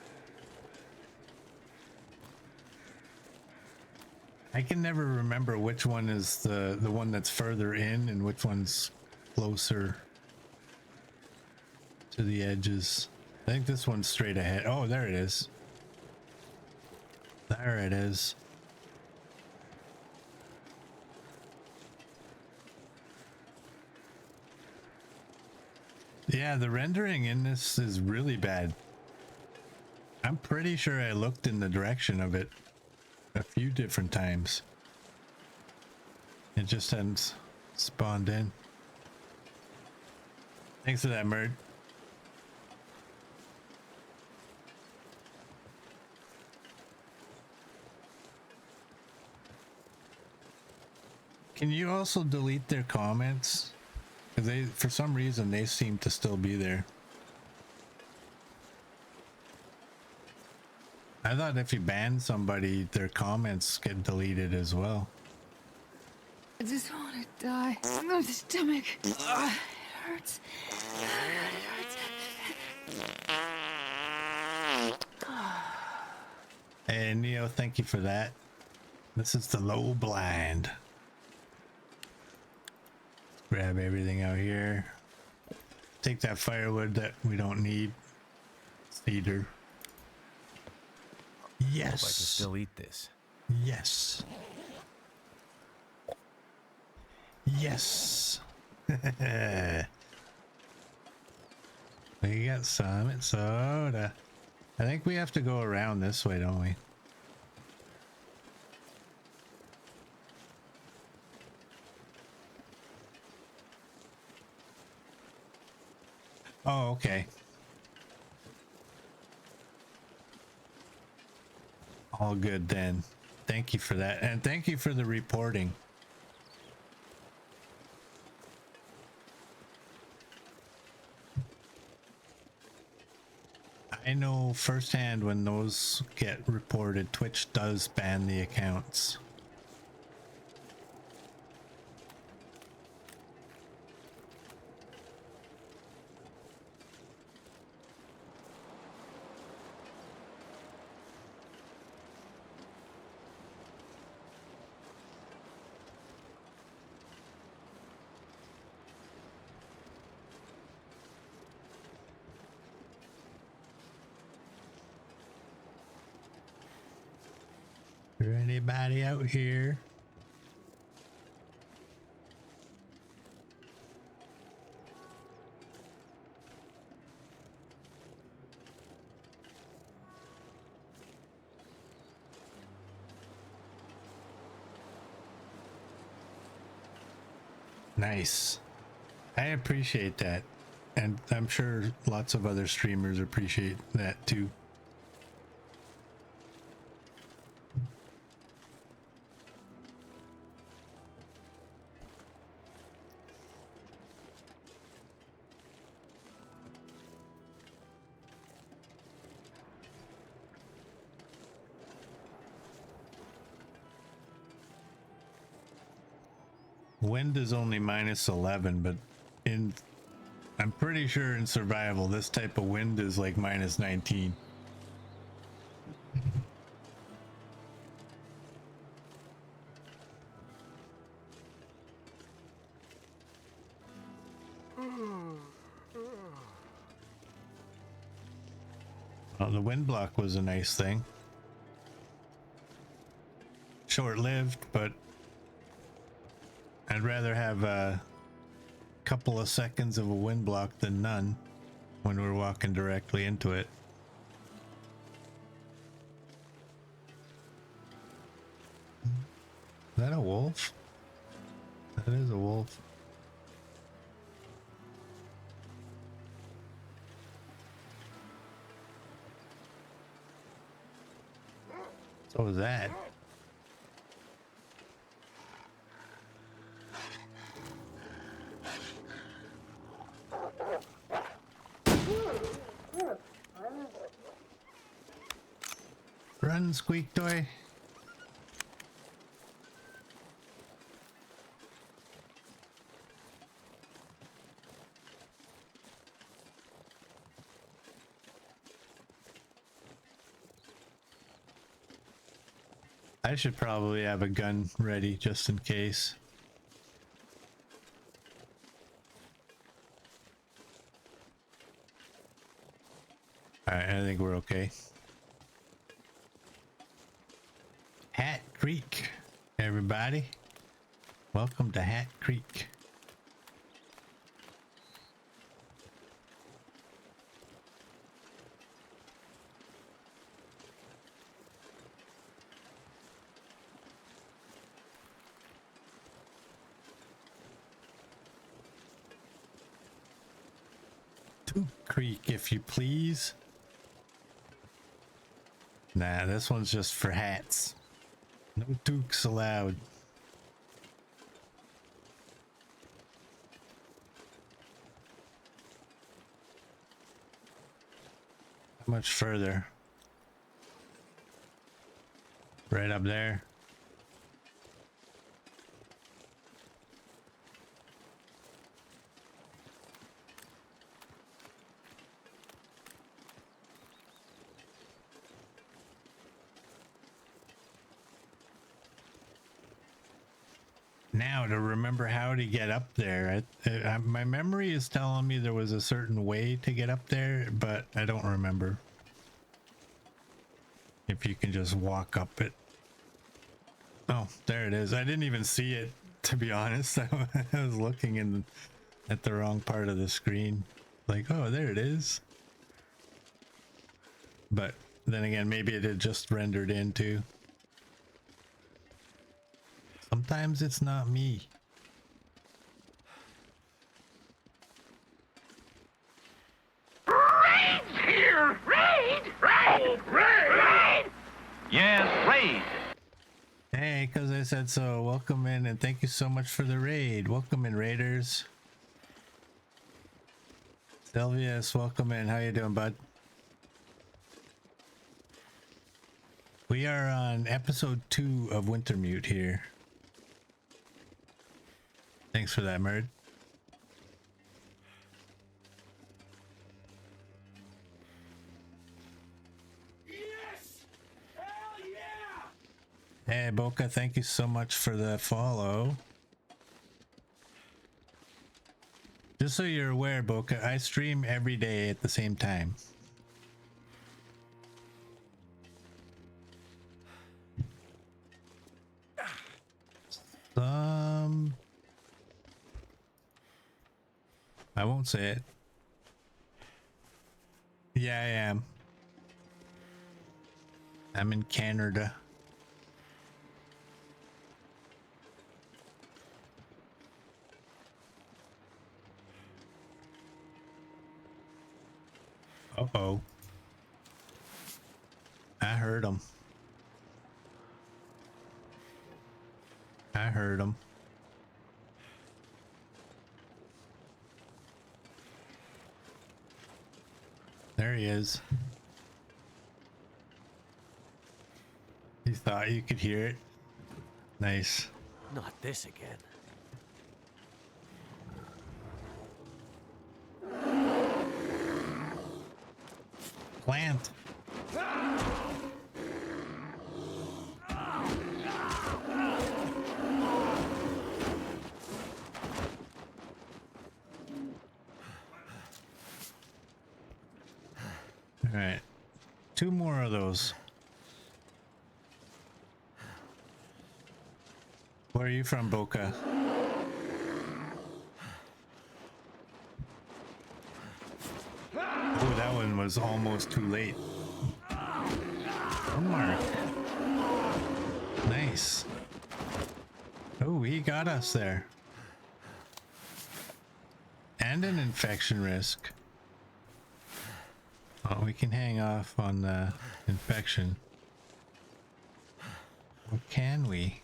I can never remember which one is the one that's further in and which one's closer to the edges. I think this one's straight ahead. Oh, there it is. There it is. Yeah, the rendering in this is really bad. I'm pretty sure I looked in the direction of it a few different times. It just hadn't spawned in. Thanks for that, Mert. Can you also delete their comments? 'Cause they, for some reason, they seem to still be there. I thought if you ban somebody, their comments get deleted as well. I just want to die. My stomach. Ugh, it hurts. It hurts. Hey, Neo, thank you for that. This is the low blind. Grab everything out here. Take that firewood that we don't need. Cedar. Yes. Hope I can still eat this. Yes. Yes. We got some soda. I think we have to go around this way, don't we? Oh, okay. All good then. Thank you for that. And thank you for the reporting. I know firsthand when those get reported, Twitch does ban the accounts. Is there anybody out here? Nice. I appreciate that. And I'm sure lots of other streamers appreciate that too. Wind is only minus 11, but I'm pretty sure in survival this type of wind is like minus 19. Well, the wind block was a nice thing. Short-lived, but I'd rather have a couple of seconds of a wind block than none when we're walking directly into it. Is that a wolf? That is a wolf. So is that. Run, squeak toy. I should probably have a gun ready just in case. Alright, I think we're okay. Hat Creek, everybody. Welcome to Hat Creek. Toot Creek, if you please. Nah, this one's just for hats. No toques allowed. How much further? Right up there. Now to remember how to get up there, my memory is telling me there was a certain way to get up there, but I don't remember if you can just walk up it. Oh, there it is. I didn't even see it, to be honest. I was looking at the wrong part of the screen. Like, oh, there it is. But then again, maybe it had just rendered into. Sometimes it's not me. Raid's here! Raid! Yes, raid! Hey, because I said so. Welcome in, and thank you so much for the raid. Welcome in, Raiders. Sylvius, welcome in. How you doing, bud? We are on episode 2 of Wintermute here. Thanks for that, Merd. Yes! Hell yeah! Hey, Boca, thank you so much for the follow. Just so you're aware, Boca, I stream every day at the same time. I won't say it. Yeah, I am. I'm in Canada. Uh-oh. I heard him. I heard him. There he is. You thought you could hear it? Nice. Not this again. Plant. All right. 2 more of those. Where are you from, Boca? Oh, that one was almost too late. Mark. Nice. Oh, he got us there. And an infection risk. Oh, we can hang off on the infection. Or can we?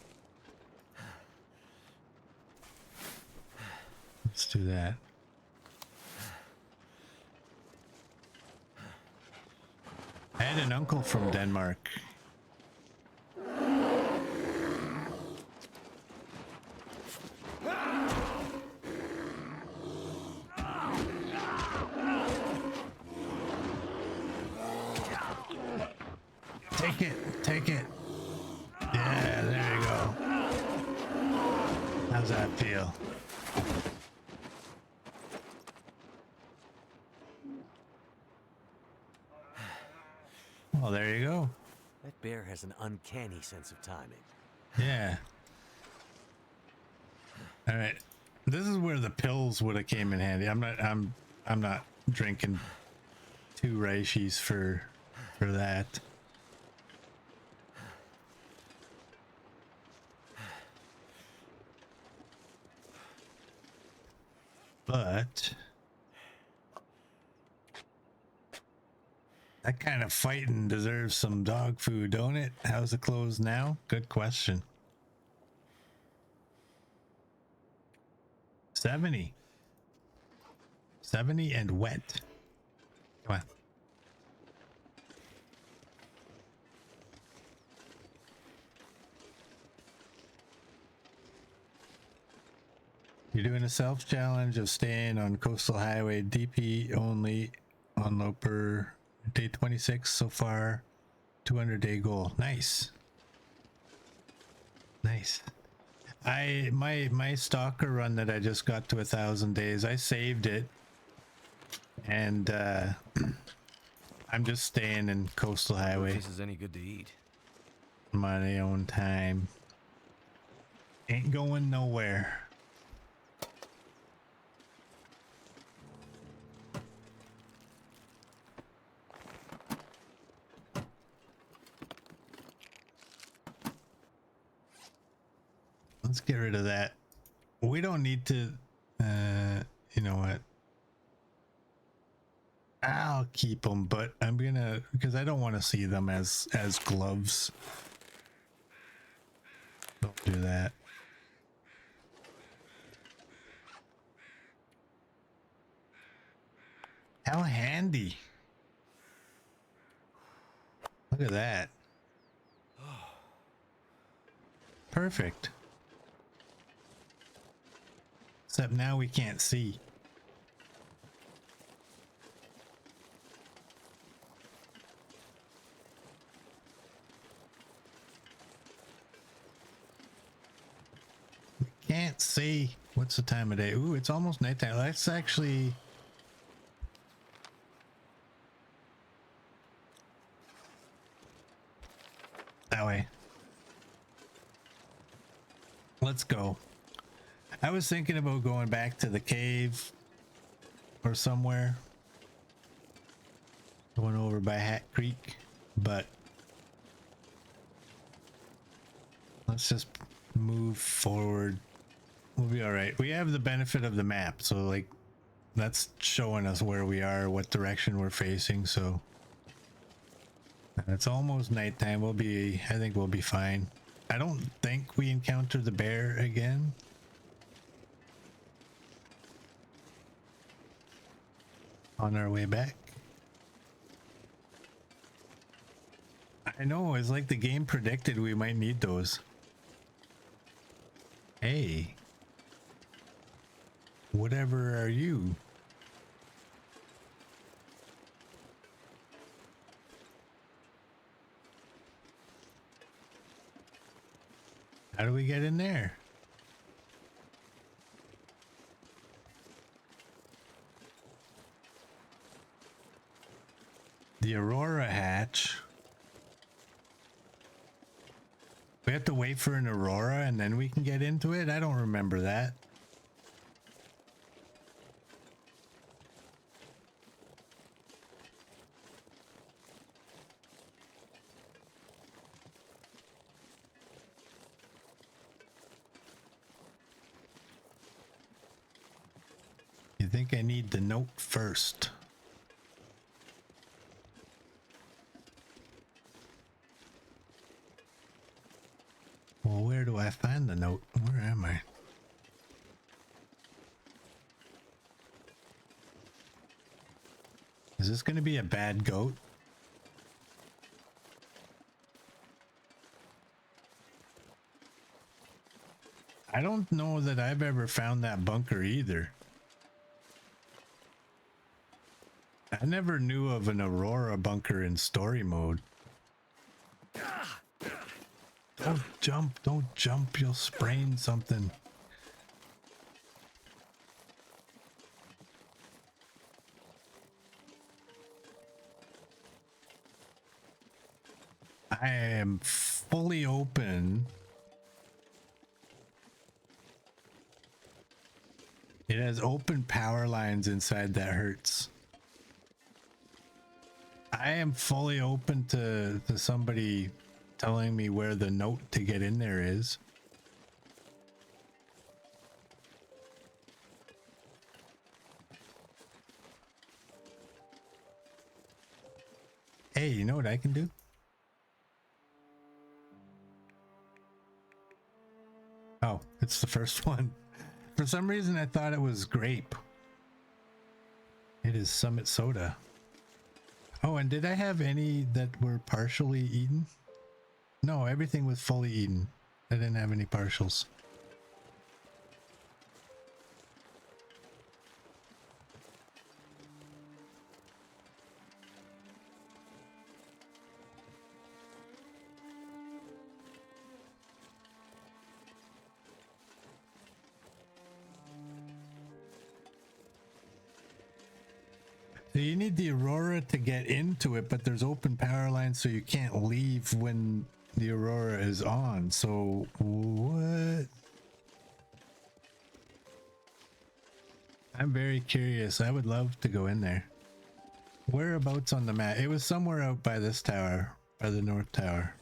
Let's do that. I had an uncle from Denmark. Take it, take it. Yeah, there you go. How's that feel? Well, there you go. That bear has an uncanny sense of timing. Yeah. All right. This is where the pills would have came in handy. I'm not drinking 2 Reichis for that. But that kind of fighting deserves some dog food, don't it? How's it closed now? Good question. 70 and wet. Come on. You're doing a self challenge of staying on coastal highway DP only on Loper. Day 26 so far. 200-day goal. Nice. Nice. My stalker run that I just got to 1,000 days, I saved it, and I'm just staying in coastal highway. This is any good to eat. My own time. Ain't going nowhere. Let's get rid of that. We don't need to, you know what? I'll keep them, but I'm gonna, because I don't want to see them as gloves. Don't do that. How handy. Look at that. Perfect. Except now we can't see. We can't see. What's the time of day? Ooh, it's almost nighttime. Let's actually... that way. Let's go. I was thinking about going back to the cave or somewhere. Going over by Hat Creek, but let's just move forward. We'll be all right. We have the benefit of the map, so like that's showing us where we are, what direction we're facing, so it's almost nighttime. I think we'll be fine. I don't think we encounter the bear again. On our way back. I know, it's like the game predicted we might need those. Hey. Whatever are you? How do we get in there? The Aurora hatch. We have to wait for an Aurora and then we can get into it? I don't remember that. You think I need the note first? Well, where do I find the note? Where am I? Is this going to be a bad goat? I don't know that I've ever found that bunker either. I never knew of an Aurora bunker in story mode. Don't jump, you'll sprain something. I am fully open. It has open power lines inside that hurts. I am fully open to somebody telling me where the note to get in there is. Hey, you know what I can do? Oh, it's the first one. For some reason I thought it was grape. It is Summit Soda. Oh, and did I have any that were partially eaten? No, everything was fully eaten. I didn't have any partials. So you need the Aurora to get into it, but there's open power lines, so you can't leave when the Aurora is on. So what? I'm very curious. I would love to go in there. Whereabouts on the map? It was somewhere out by this tower, by the north tower.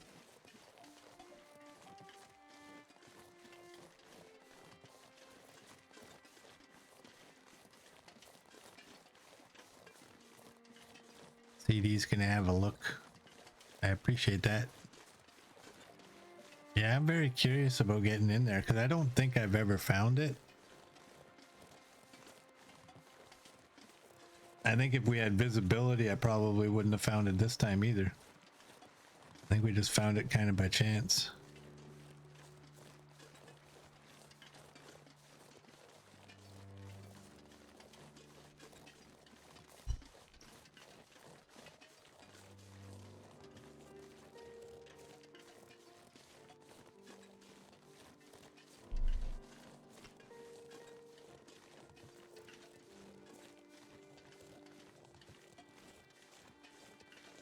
CD's gonna have a look. I appreciate that. Yeah, I'm very curious about getting in there because I don't think I've ever found it. I think if we had visibility, I probably wouldn't have found it this time either. I think we just found it kind of by chance.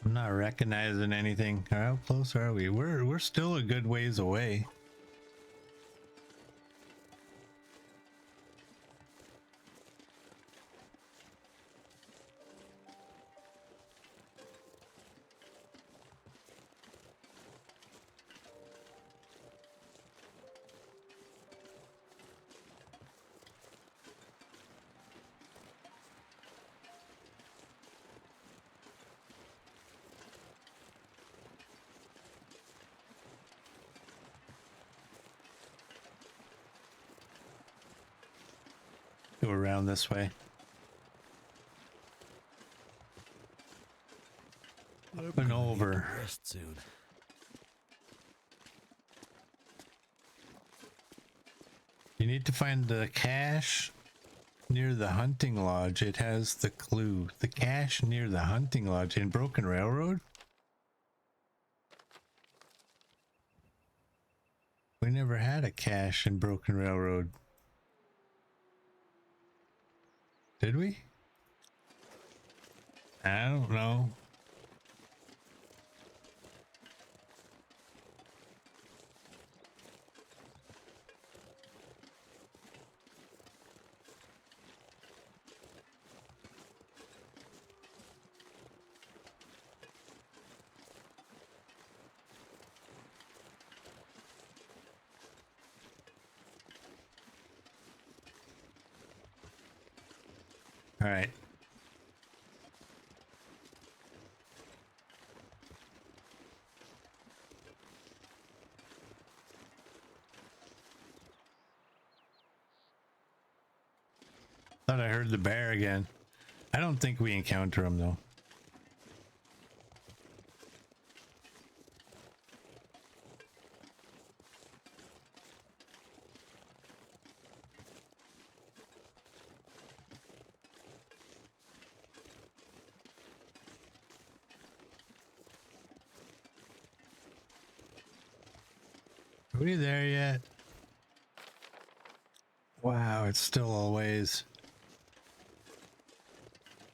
I'm not recognizing anything. How close are we? We're still a good ways away. Go around this way. Up and over. Rest soon. You need to find the cache near the hunting lodge. It has the clue. The cache near the hunting lodge in Broken Railroad? We never had a cache in Broken Railroad. Did we? I don't know. All right. Thought I heard the bear again. I don't think we encounter him though. Are we there yet? Wow, it's still a ways.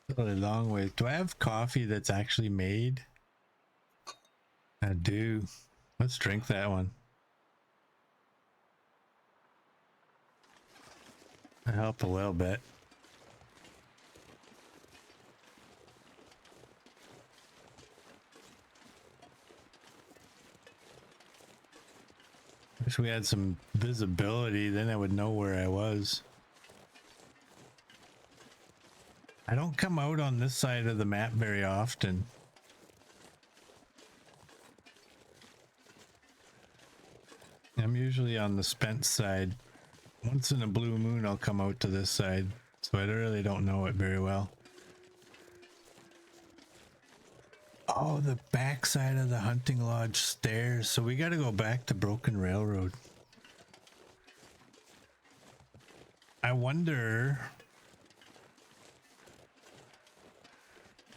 Still a long way. Do I have coffee that's actually made? I do. Let's drink that one. I help a little bit. Wish we had some visibility, then I would know where I was. I don't come out on this side of the map very often. I'm usually on the Spence side. Once in a blue moon I'll come out to this side, so I really don't know it very well. Oh, the back side of the hunting lodge stairs. So we got to go back to Broken Railroad. I wonder.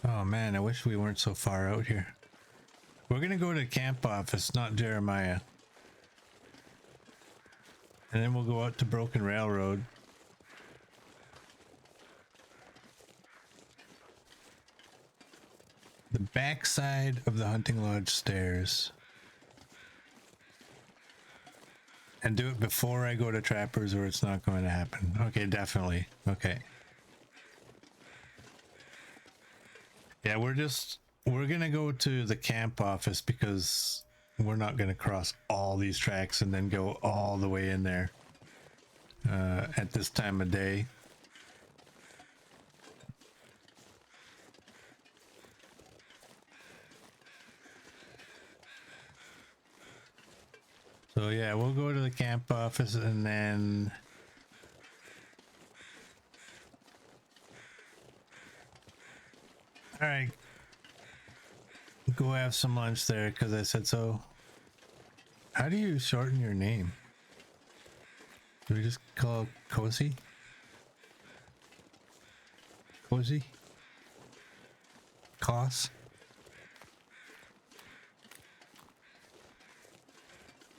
Oh man, I wish we weren't so far out here. We're going to go to camp office, not Jeremiah. And then we'll go out to Broken Railroad. The backside of the hunting lodge stairs. And do it before I go to Trappers or it's not going to happen. Okay, definitely. Okay. Yeah, we're gonna go to the camp office because we're not gonna cross all these tracks and then go all the way in there at this time of day. So yeah, we'll go to the camp office and then all right, go have some lunch there because I said so. How do you shorten your name? Do we just call it Cozy? Cozy? Cos?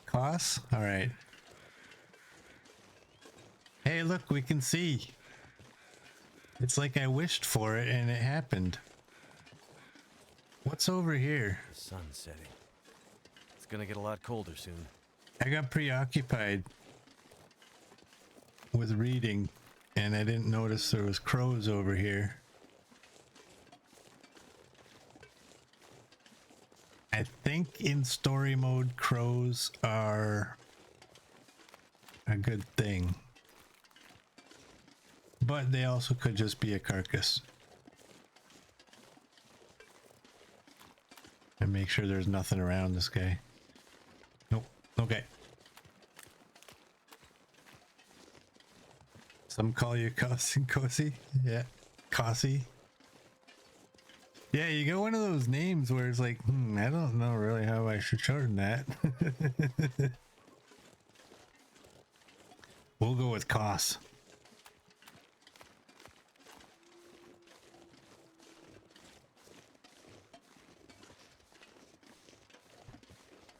Cos? All right. Hey, look, we can see. It's like I wished for it and it happened. What's over here? The sun's setting. It's gonna get a lot colder soon. I got preoccupied with reading and I didn't notice there was crows over here. I think in story mode crows are a good thing. But they also could just be a carcass. And make sure there's nothing around this guy. Nope. Okay. Some call you Cossy. Yeah. Cossy. Yeah, you got one of those names where it's like, I don't know really how I should shorten that. We'll go with Koss.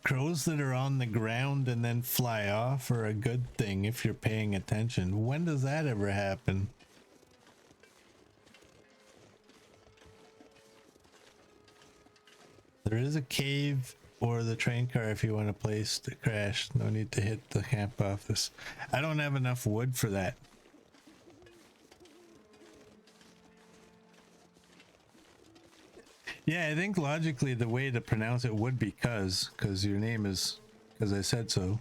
Crows that are on the ground and then fly off are a good thing if you're paying attention. When does that ever happen? There is a cave or the train car if you want a place to crash. No need to hit the camp office. I don't have enough wood for that. Yeah, I think logically the way to pronounce it would be cuz your name is because I said so.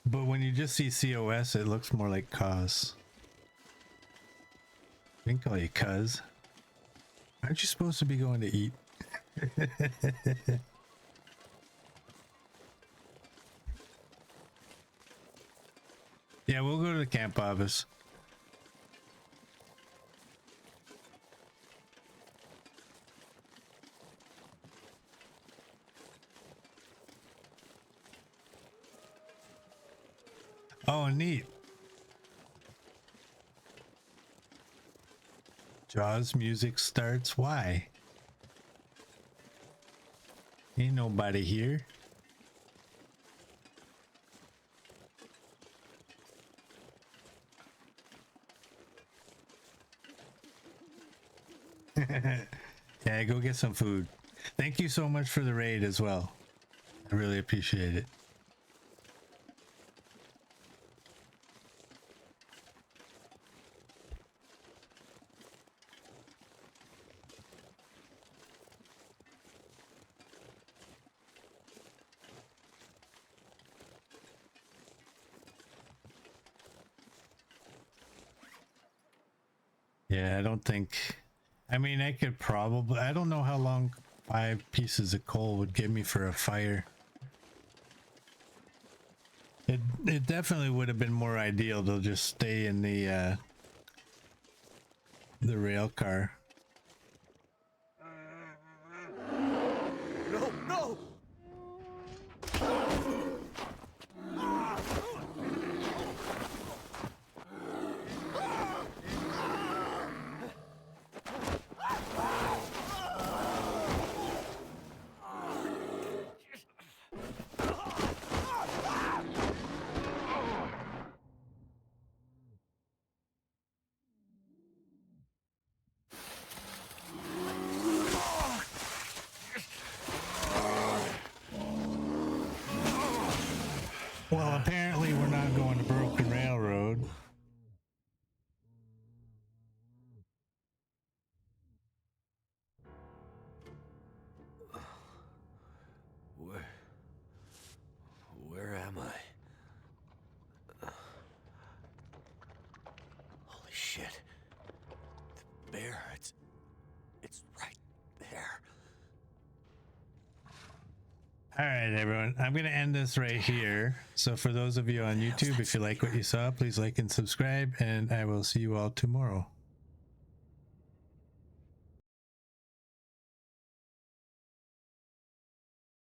But when you just see COS, it looks more like cause. I can call you cuz. Aren't you supposed to be going to eat? Yeah, we'll go to the camp office. Oh, neat. Jaws music starts. Why? Ain't nobody here. Yeah, go get some food. Thank you so much for the raid as well. I really appreciate it. Yeah, I don't think... I mean, I could probably... I don't know how long 5 pieces of coal would give me for a fire. It definitely would have been more ideal to just stay in the rail car. No, no! shit. The bear, it's right there. All right, everyone. I'm going to end this right here. So for those of you on YouTube, if you like what you saw, please like and subscribe, and I will see you all tomorrow.